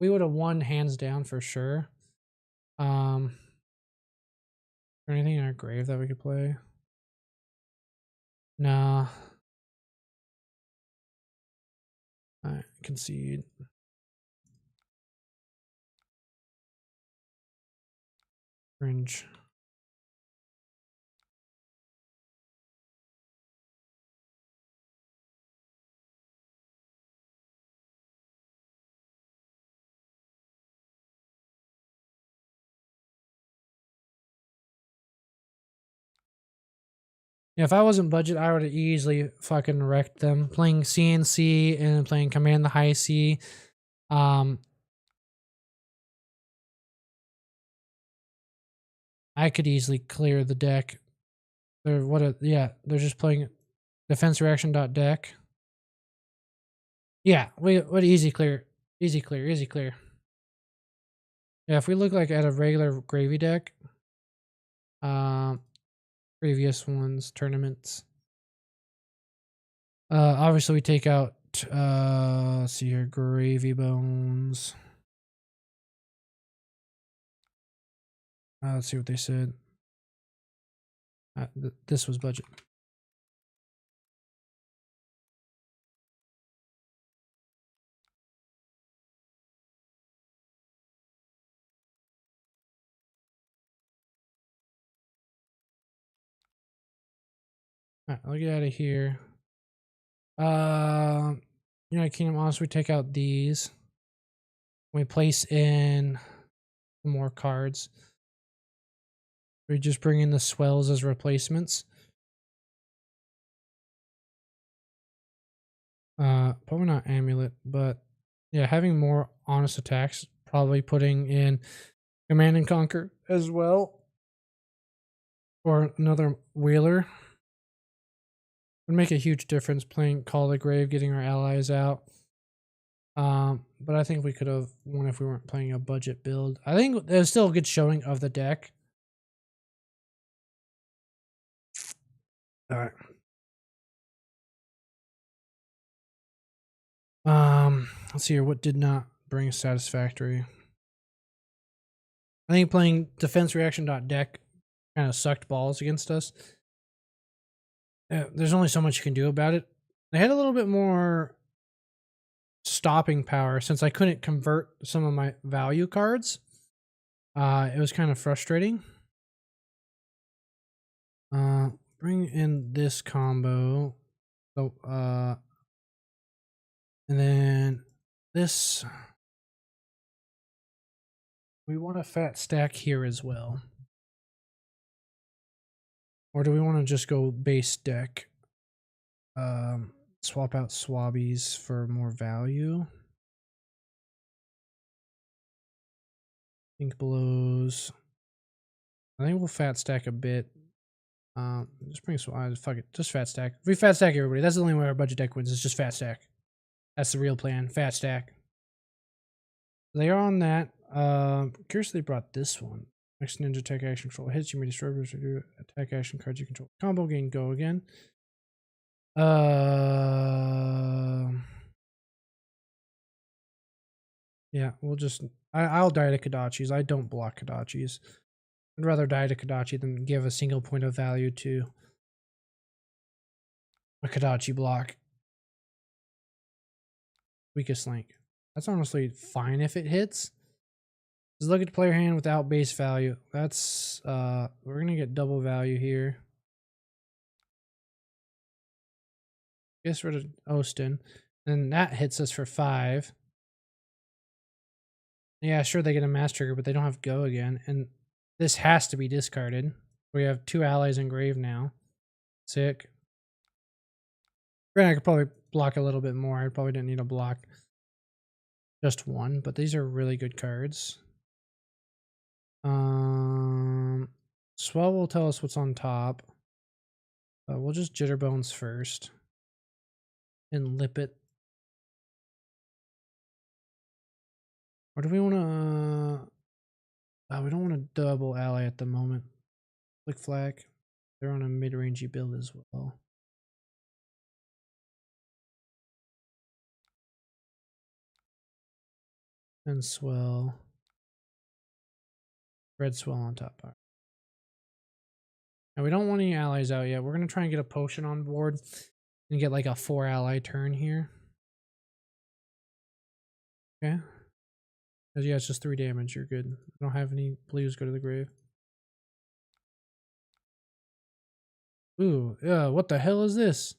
we would have won hands down for sure. Anything in our grave that we could play? Nah. I concede. Cringe. Yeah, if I wasn't budget, I would have easily fucking wrecked them. Playing CNC and playing Command the High C. I could easily clear the deck. They're just playing defense reaction dot deck. Yeah, what easy clear. Easy clear, easy clear. Yeah, if we look like at a regular gravy deck, previous ones, tournaments. Obviously we take out let's see here, Gravy Bones. Let's see what they said. This was budget. Alright, I'll get out of here. United Kingdom, honestly, we take out these. We place in more cards. We just bring in the swells as replacements. Probably not Amulet, but yeah, having more honest attacks, probably putting in Command and Conquer as well. Or another Wheeler. Would make a huge difference playing Call the Grave, getting our allies out. But I think we could have won if we weren't playing a budget build. I think there's still a good showing of the deck. All right. Let's see here. What did not bring satisfactory? I think playing defense reaction deck kind of sucked balls against us. There's only so much you can do about it. They had a little bit more stopping power since I couldn't convert some of my value cards. It was kind of frustrating. Bring in this combo. So, and then this. We want a fat stack here as well. Or do we want to just go base deck? Swap out Swabbies for more value. Ink blows. I think we'll fat stack a bit. Just bring fuck it. Just fat stack. If we fat stack everybody, that's the only way our budget deck wins. It's just fat stack. That's the real plan. Fat stack. They are on that. Curiously brought this one. Next ninja attack action control hits, you may destroy attack action cards you control. Combo gain, go again. Yeah, we'll just I'll die to Kodachis. I don't block Kodachis. I'd rather die to Kodachi than give a single point of value to a Kodachi block. Weakest link. That's honestly fine if it hits. Just look at the player hand without base value. That's we're gonna get double value here. Gets rid of Ostin. And that hits us for 5. Yeah, sure they get a mass trigger, but they don't have go again. And this has to be discarded. We have 2 allies in grave now. Sick. Granted, I could probably block a little bit more. I probably didn't need to block just 1, but these are really good cards. Swell will tell us what's on top. We'll just Jitterbones first. And lip it. Or do we want to... we don't want to double ally at the moment. Flick Flack. They're on a mid-rangey build as well. And Swell. Red Swell on top bar. Now we don't want any allies out yet. We're going to try and get a potion on board and get like a 4 ally turn here. Okay. Yeah, it's just 3 damage. You're good. I don't have any blues go to the grave. Ooh, what the hell is this?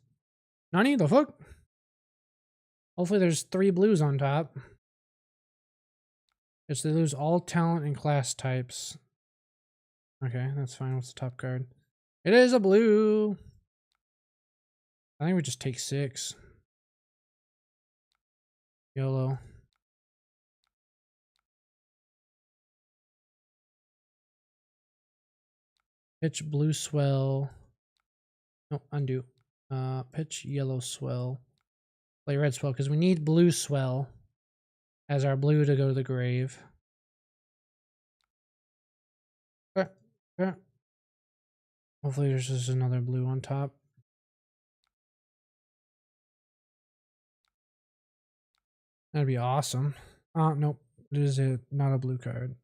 Nani, the fuck? Hopefully there's 3 blues on top. Yes, they lose all talent and class types. Okay, that's fine. What's the top card? It is a blue. I think we just take 6. Yellow. Pitch blue swell. No, undo. Pitch yellow swell. Play red swell because we need blue swell as our blue to go to the grave. Okay. Hopefully there's just another blue on top. That'd be awesome. Nope. It is not a blue card.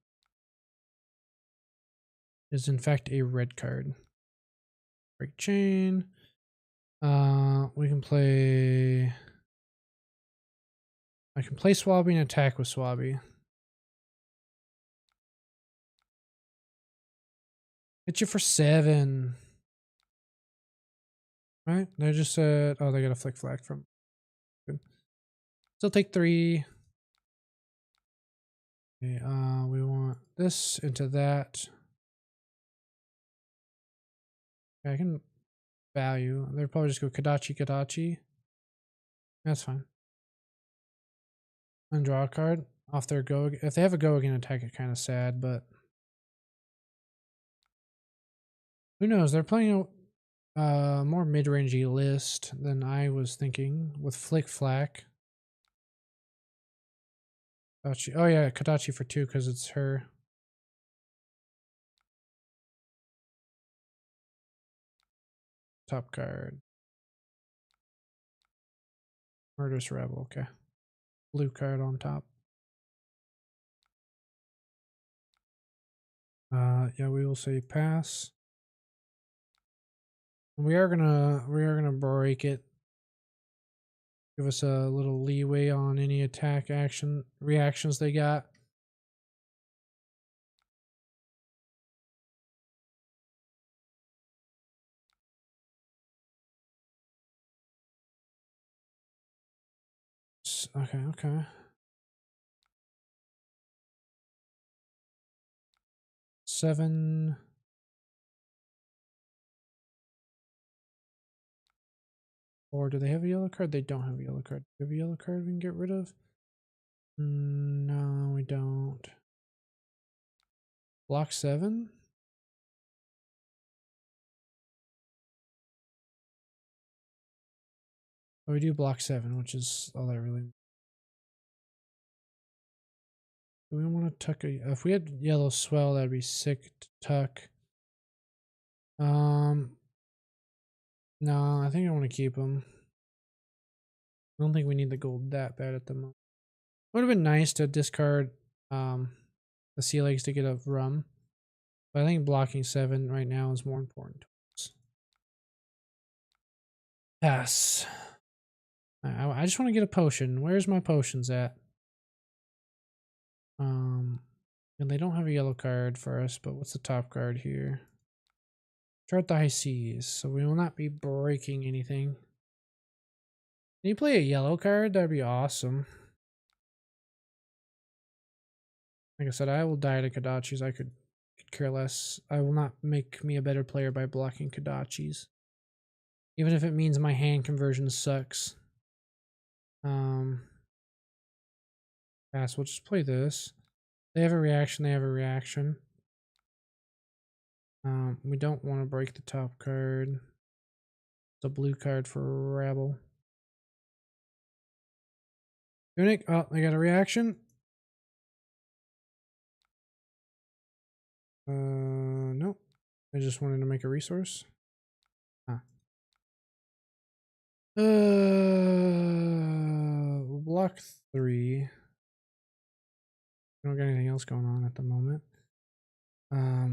It is in fact a red card. Break chain. We can play... I can play Swabby and attack with Swabby. Hit you for 7. Right? They just said, oh, they got a flick flag from. Good. Still take 3. Okay, we want this into that. Okay, I can value. They'll probably just go Kodachi. That's fine. And draw a card off their go. If they have a go again attack, it's kind of sad, but who knows? They're playing a more mid-rangey list than I was thinking with Flick Flack. Kodachi. Oh yeah, Kodachi for 2 because it's her. Top card. Murderous Rebel. Okay. blue card on top. Yeah, we will say pass. We are gonna break it. Give us a little leeway on any attack action reactions they got. Okay. 7. Or do they have a yellow card? They don't have a yellow card. Do we have a yellow card we can get rid of? No, we don't. Block 7? Oh, we do block 7, which is all that really. Do we want to tuck a... If we had yellow swell, that'd be sick to tuck. No, I think I want to keep them. I don't think we need the gold that bad at the moment. It would have been nice to discard the sea legs to get a rum. But I think blocking 7 right now is more important to us. Pass. I just want to get a potion. Where's my potions at? And they don't have a yellow card for us, but what's the top card here? Chart the high seas, so we will not be breaking anything. Can you play a yellow card? That'd be awesome. Like I said, I will die to Kodachis. I could care less. I will not make me a better player by blocking Kodachis. Even if it means my hand conversion sucks. Pass, we'll just play this. They have a reaction, they have a reaction. We don't want to break the top card. It's a blue card for Rabble. Tunic, oh, they got a reaction. Nope. I just wanted to make a resource. Huh. Block 3. We don't got anything else going on at the moment.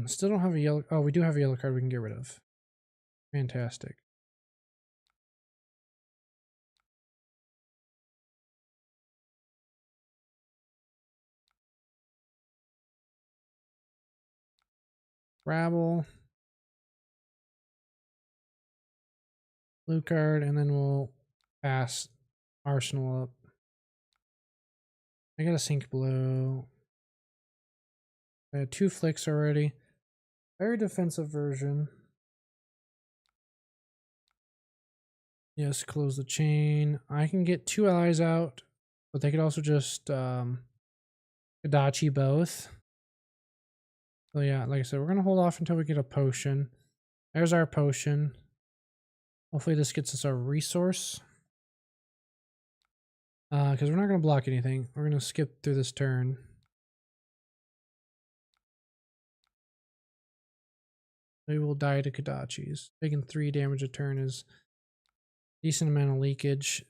Still don't have a yellow. Oh, we do have a yellow card we can get rid of. Fantastic. Rabble. Blue card, and then we'll pass Arsenal up. I got a sink blue. I had 2 flicks already. Very defensive version. Yes, close the chain. I can get 2 allies out, but they could also just Kodachi both. So yeah, like I said, we're gonna hold off until we get a potion. There's our potion. Hopefully this gets us our resource. Because we're not gonna block anything. We're gonna skip through this turn. They will die to Kodachis. Taking 3 damage a turn is a decent amount of leakage.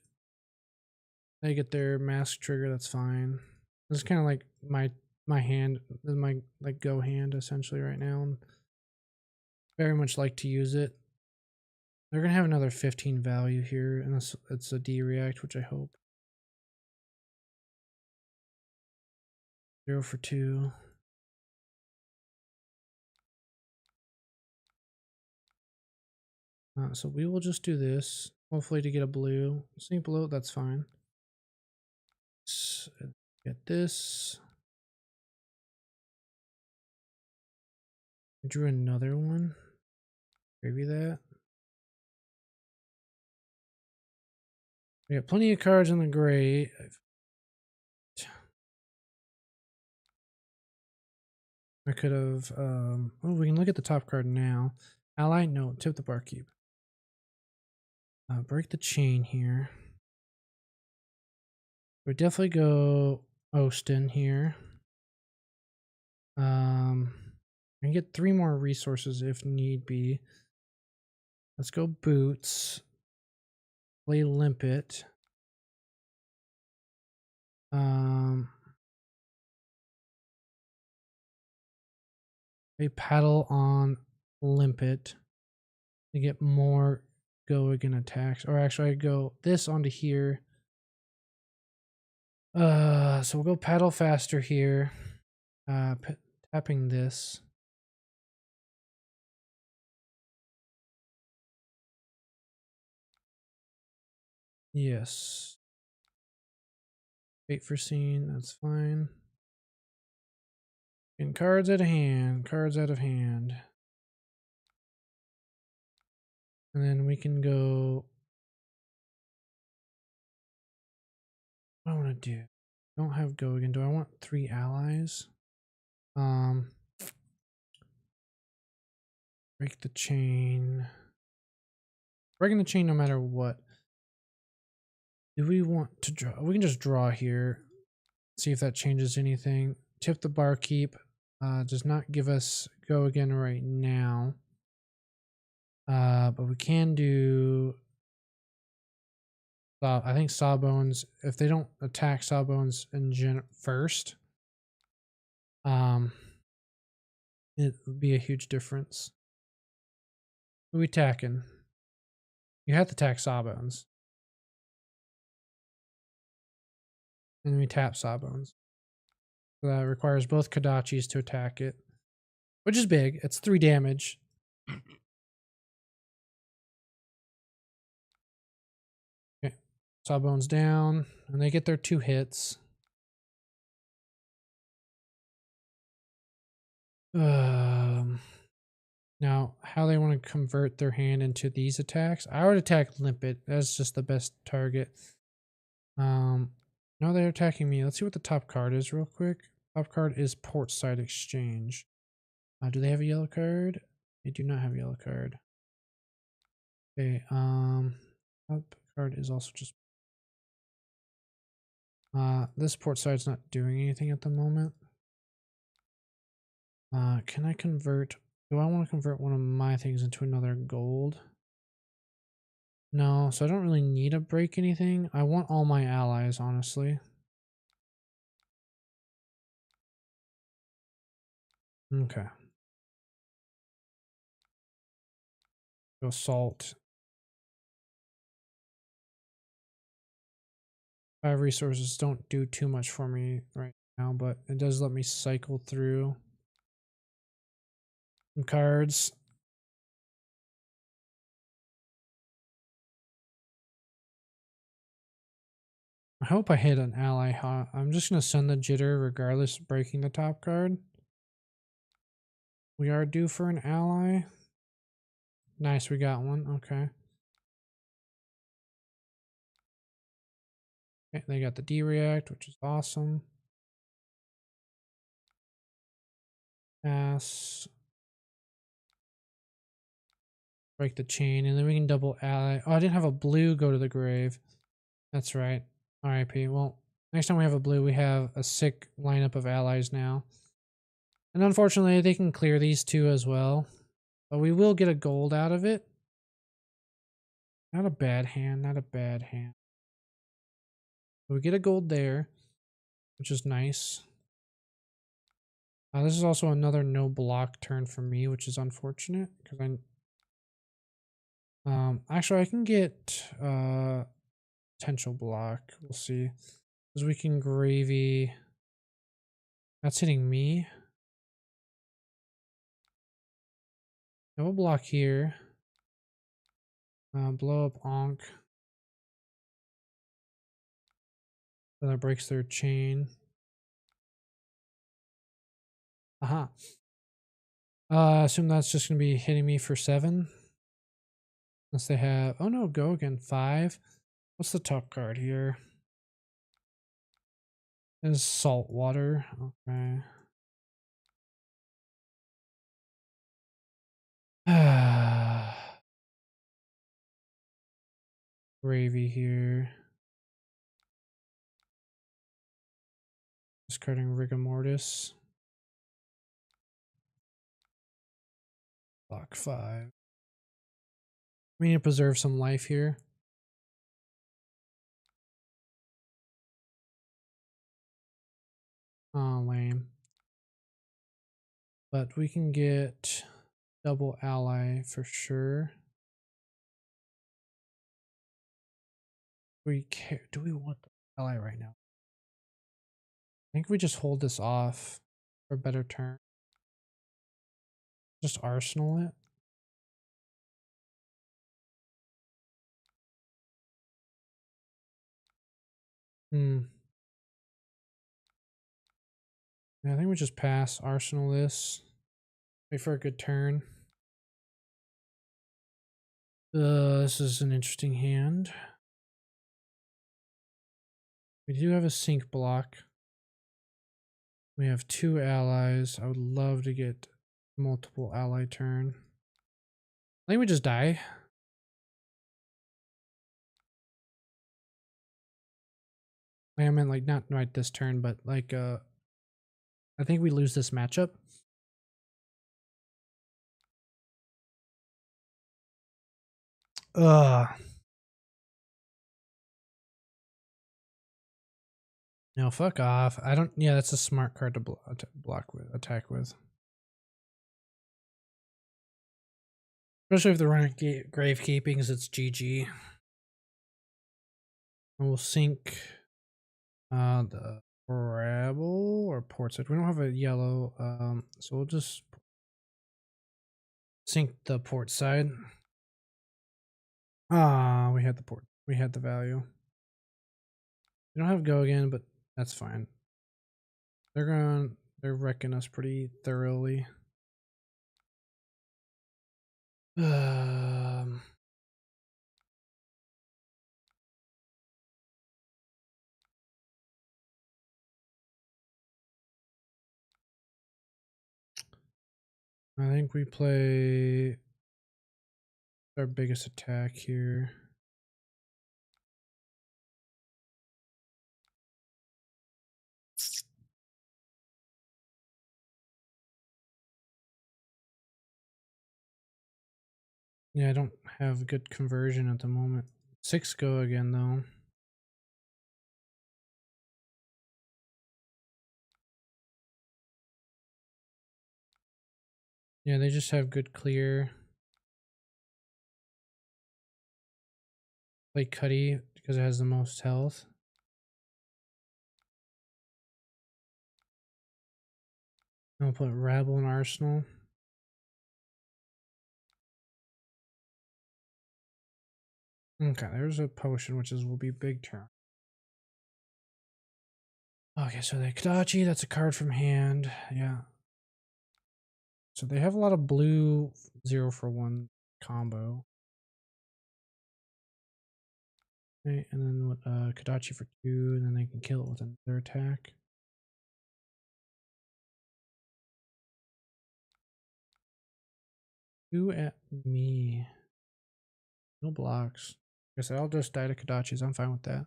They get their mask trigger, that's fine. This is kind of like my hand, this is my like go hand essentially right now. And very much like to use it. They're gonna have another 15 value here, and it's a D react, which I hope. 0 for 2. So we will just do this, hopefully to get a blue. Sink below, that's fine. Get this. I drew another one. Maybe that. I got plenty of cards in the gray. I could have, oh, we can look at the top card now. Ally, no, tip the barkeep. Break the chain here. We definitely go Ostin here. I can get 3 more resources if need be. Let's go Boots. Play Limpet. A paddle on limpet to get more go again attacks. Or actually I go this onto here. So we'll go paddle faster here. Tapping this. Yes. Wait for scene, that's fine. And cards out of hand, cards out of hand. And then we can go. What do I want to do? Don't have go again. Do I want 3 allies? Break the chain. Breaking the chain no matter what. Do we want to draw? We can just draw here. See if that changes anything. Tip the barkeep. Does not give us go again right now. But we can do. I think Sawbones. If they don't attack Sawbones in first, it would be a huge difference. Who are we attacking? You have to attack Sawbones. And we tap Sawbones. So that requires both Kodachis to attack it. Which is big. It's 3 damage. Okay. Sawbones down. And they get their 2 hits. Now, how they want to convert their hand into these attacks. I would attack Limpet. That's just the best target. No, they're attacking me. Let's see what the top card is real quick. Top card is Portside Exchange. Do they have a yellow card? They do not have a yellow card. Okay, top card is also just this Portside's not doing anything at the moment. Can I convert? Do I want to convert one of my things into another gold? No, so I don't really need to break anything. I want all my allies, honestly. Okay. Go salt. 5 resources don't do too much for me right now, but it does let me cycle through some cards. I hope I hit an ally. I'm just going to send the jitter regardless of breaking the top card. We are due for an ally. Nice, we got one. Okay. Okay, they got the D-React, which is awesome. Pass. Break the chain, and then we can double ally. Oh, I didn't have a blue go to the grave. That's right. RIP. Well, next time we have a blue, we have a sick lineup of allies now. And unfortunately, they can clear these 2 as well. But we will get a gold out of it. Not a bad hand, not a bad hand. So we get a gold there, which is nice. This is also another no block turn for me, which is unfortunate because actually I can get potential block. We'll see. Because we can gravy. That's hitting me. No block here. Blow up Onk. So that breaks their chain. Aha. Assume that's just gonna be hitting me for 7. Unless they have, oh no, go again, 5. What's the top card here? Is salt water. Okay. Gravy here. Discarding rigor mortis. Block 5. We need to preserve some life here. Oh, lame. But we can get double ally for sure. Do we want the ally right now? I think we just hold this off for a better turn. Just arsenal it. Yeah, I think we just pass, arsenal this. Wait for a good turn. This is an interesting hand. We do have a sync block. We have 2 allies. I would love to get multiple ally turn. I think we just die. I meant like not right this turn, but like I think we lose this matchup. Ugh. No, fuck off. I don't. Yeah, that's a smart card to block with, attack with. Especially if they're running grave keepings, it's GG. And we'll sync the Rabble or port side. We don't have a yellow, so we'll just sync the port side. Ah, we had the port. We had the value. We don't have go again, but that's fine. They're wrecking us pretty thoroughly. I think we play our biggest attack here. Yeah, I don't have good conversion at the moment. 6 go again though. Yeah, they just have good clear. Play Cuddy because it has the most health. I'll put Rabble in Arsenal. Okay, there's a potion, which will be big turn. Okay, so the Kadachi, that's a card from hand. Yeah. So they have a lot of blue 0 for 1 combo. Okay, and then with Kadachi for 2, and then they can kill it with another attack. Who at me? No blocks. I guess I'll just die to Kadachis. I'm fine with that.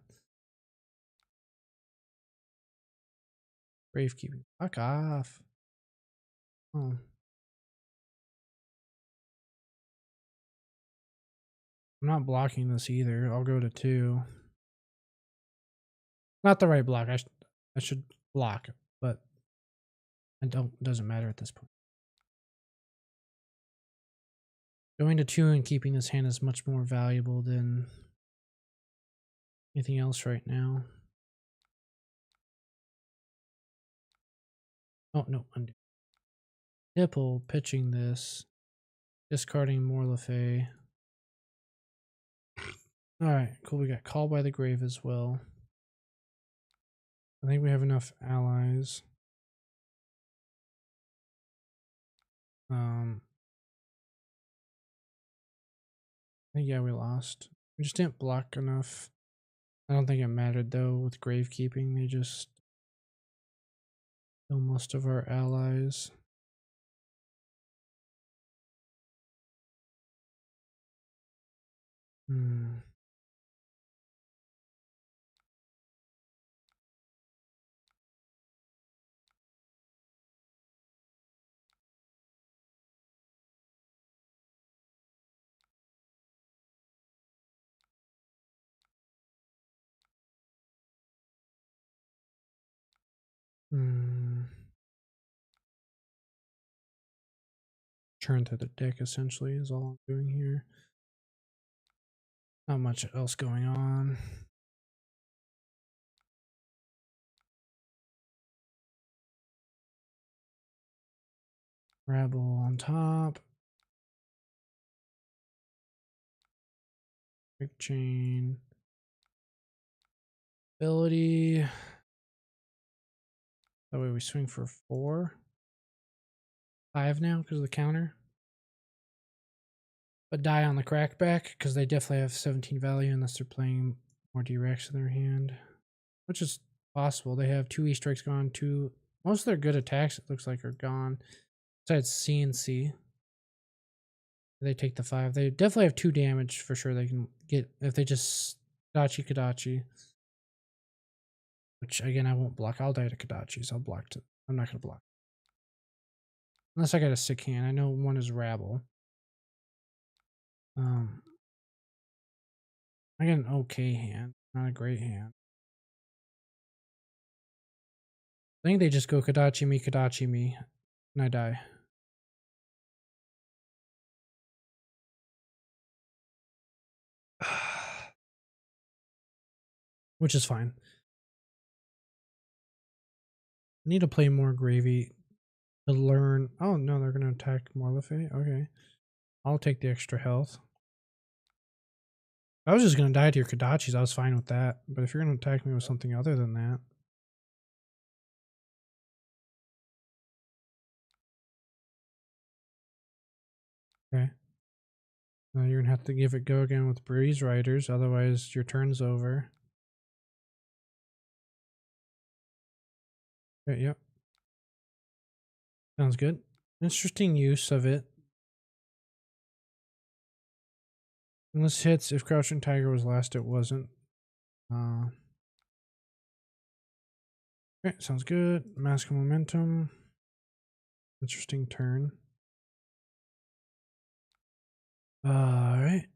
Gravekeeping. Fuck off. Oh. I'm not blocking this either. I'll go to 2. Not the right block. I should block, but it doesn't matter at this point. Going to 2 and keeping this hand is much more valuable than anything else right now. Oh, no, undo. Hipple pitching this. Discarding Morlefay. Alright, cool. We got Call by the Grave as well. I think we have enough allies. Yeah, we lost. We just didn't block enough. I don't think it mattered though with gravekeeping. They just kill most of our allies. churn through the deck essentially is all I'm doing here. Not much else going on. Rabble on top. Quick chain. Ability. That way we swing for 4. 5 now because of the counter. But die on the crackback because they definitely have 17 value unless they're playing more directs in their hand. Which is possible. They have 2 E-strikes gone, 2. Most of their good attacks, it looks like, are gone. Besides C and C. They take the 5. They definitely have 2 damage for sure they can get if they just Kadachi. Which, again, I won't block. I'll die to Kadachis. I'll block to. I'm not going to block. Unless I got a sick hand. I know one is Rabble. I got an okay hand. Not a great hand. I think they just go Kadachi me, and I die. Which is fine. I need to play more Gravy to learn. Oh, no, they're going to attack Morlefe? Okay. I'll take the extra health. I was just going to die to your Kadachis. I was fine with that. But if you're going to attack me with something other than that. Okay. Now you're going to have to give it go again with Breeze Riders. Otherwise, your turn's over. Okay, yep. Sounds good. Interesting use of it. And this hits. If Crouching Tiger was last, it wasn't. Okay, sounds good. Mask of Momentum. Interesting turn. Alright.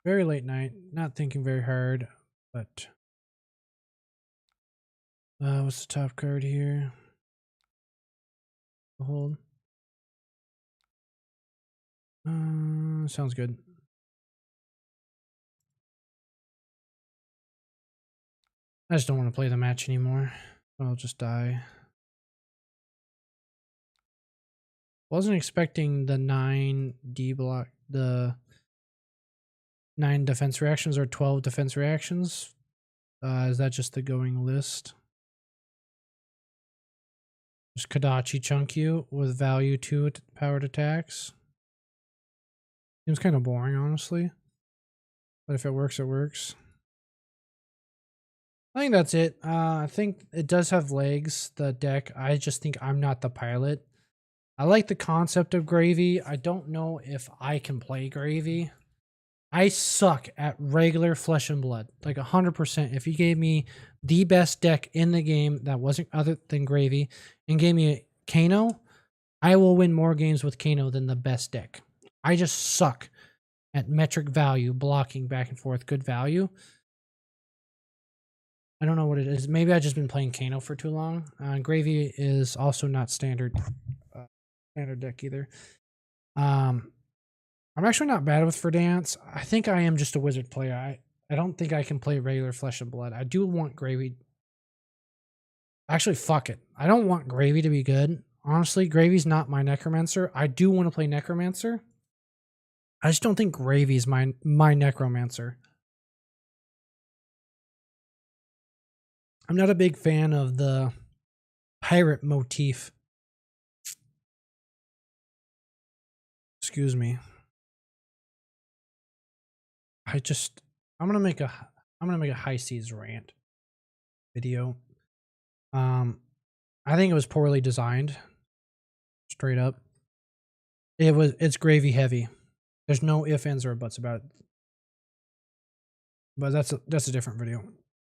Very late night. Not thinking very hard, but what's the top card here? Hold. Sounds good. I just don't want to play the match anymore. I'll just die. Wasn't expecting the 9 D block, the 9 defense reactions or 12 defense reactions. Is that just the going list? Just Kadachi chunk you with value 2 powered attacks. Seems kind of boring, honestly. But if it works, it works. I think that's it. I think it does have legs, the deck. I just think I'm not the pilot. I like the concept of Gravy. I don't know if I can play Gravy. I suck at regular Flesh and Blood. Like 100%. If you gave me the best deck in the game that wasn't other than Gravy and gave me Kano, I will win more games with Kano than the best deck. I just suck at metric value, blocking back and forth, good value. I don't know what it is. Maybe I've just been playing Kano for too long. Gravy is also not standard deck either. I'm actually not bad with Verdance. I think I am just a wizard player. I don't think I can play regular Flesh and Blood. I do want Gravy. Actually, fuck it. I don't want Gravy to be good. Honestly, Gravy's not my Necromancer. I do want to play Necromancer. I just don't think Gravy's my Necromancer. I'm not a big fan of the pirate motif. Excuse me. I'm gonna make a high seas rant video. I think it was poorly designed. Straight up. It's Gravy heavy. There's no ifs, ands, or buts about it. But that's a different video.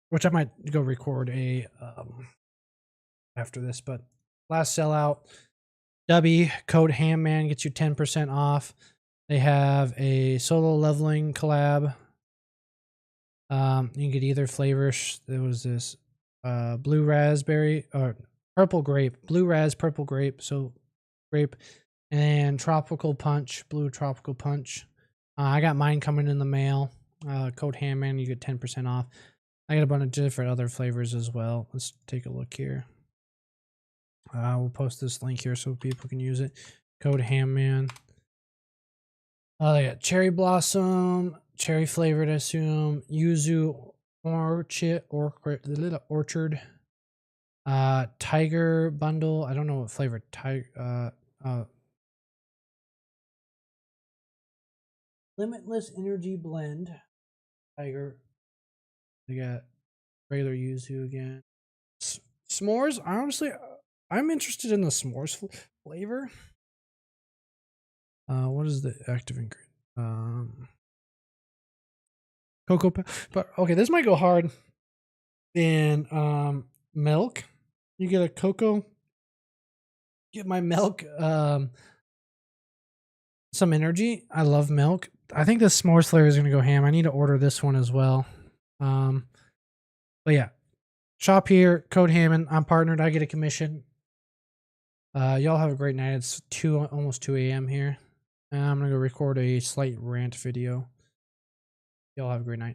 Which I might go record after this, but last sellout. Dubby code Hamman gets you 10% off. They have a solo leveling collab. You can get either flavors. There was this blue raspberry or purple grape, blue ras, purple grape. So grape And tropical punch, blue tropical punch. I got mine coming in the mail. Code Handman, you get 10% off. I got a bunch of different other flavors as well. Let's take a look here. We'll post this link here so people can use it. Code Handman. They got cherry blossom, cherry flavored, I assume. Yuzu orchard. Tiger bundle. I don't know what flavor. Tiger. Limitless energy blend. Tiger. They got regular yuzu again. S'mores. Honestly, I'm interested in the s'mores flavor. What is the active ingredient? Cocoa. But okay, this might go hard. And milk. You get a cocoa. Get my milk. Some energy. I love milk. I think this s'mores flavor is gonna go ham. I need to order this one as well. But yeah, shop here. Code Hammond. I'm partnered. I get a commission. Y'all have a great night. It's almost 2 a.m. here. And I'm gonna go record a slight rant video. Y'all have a great night.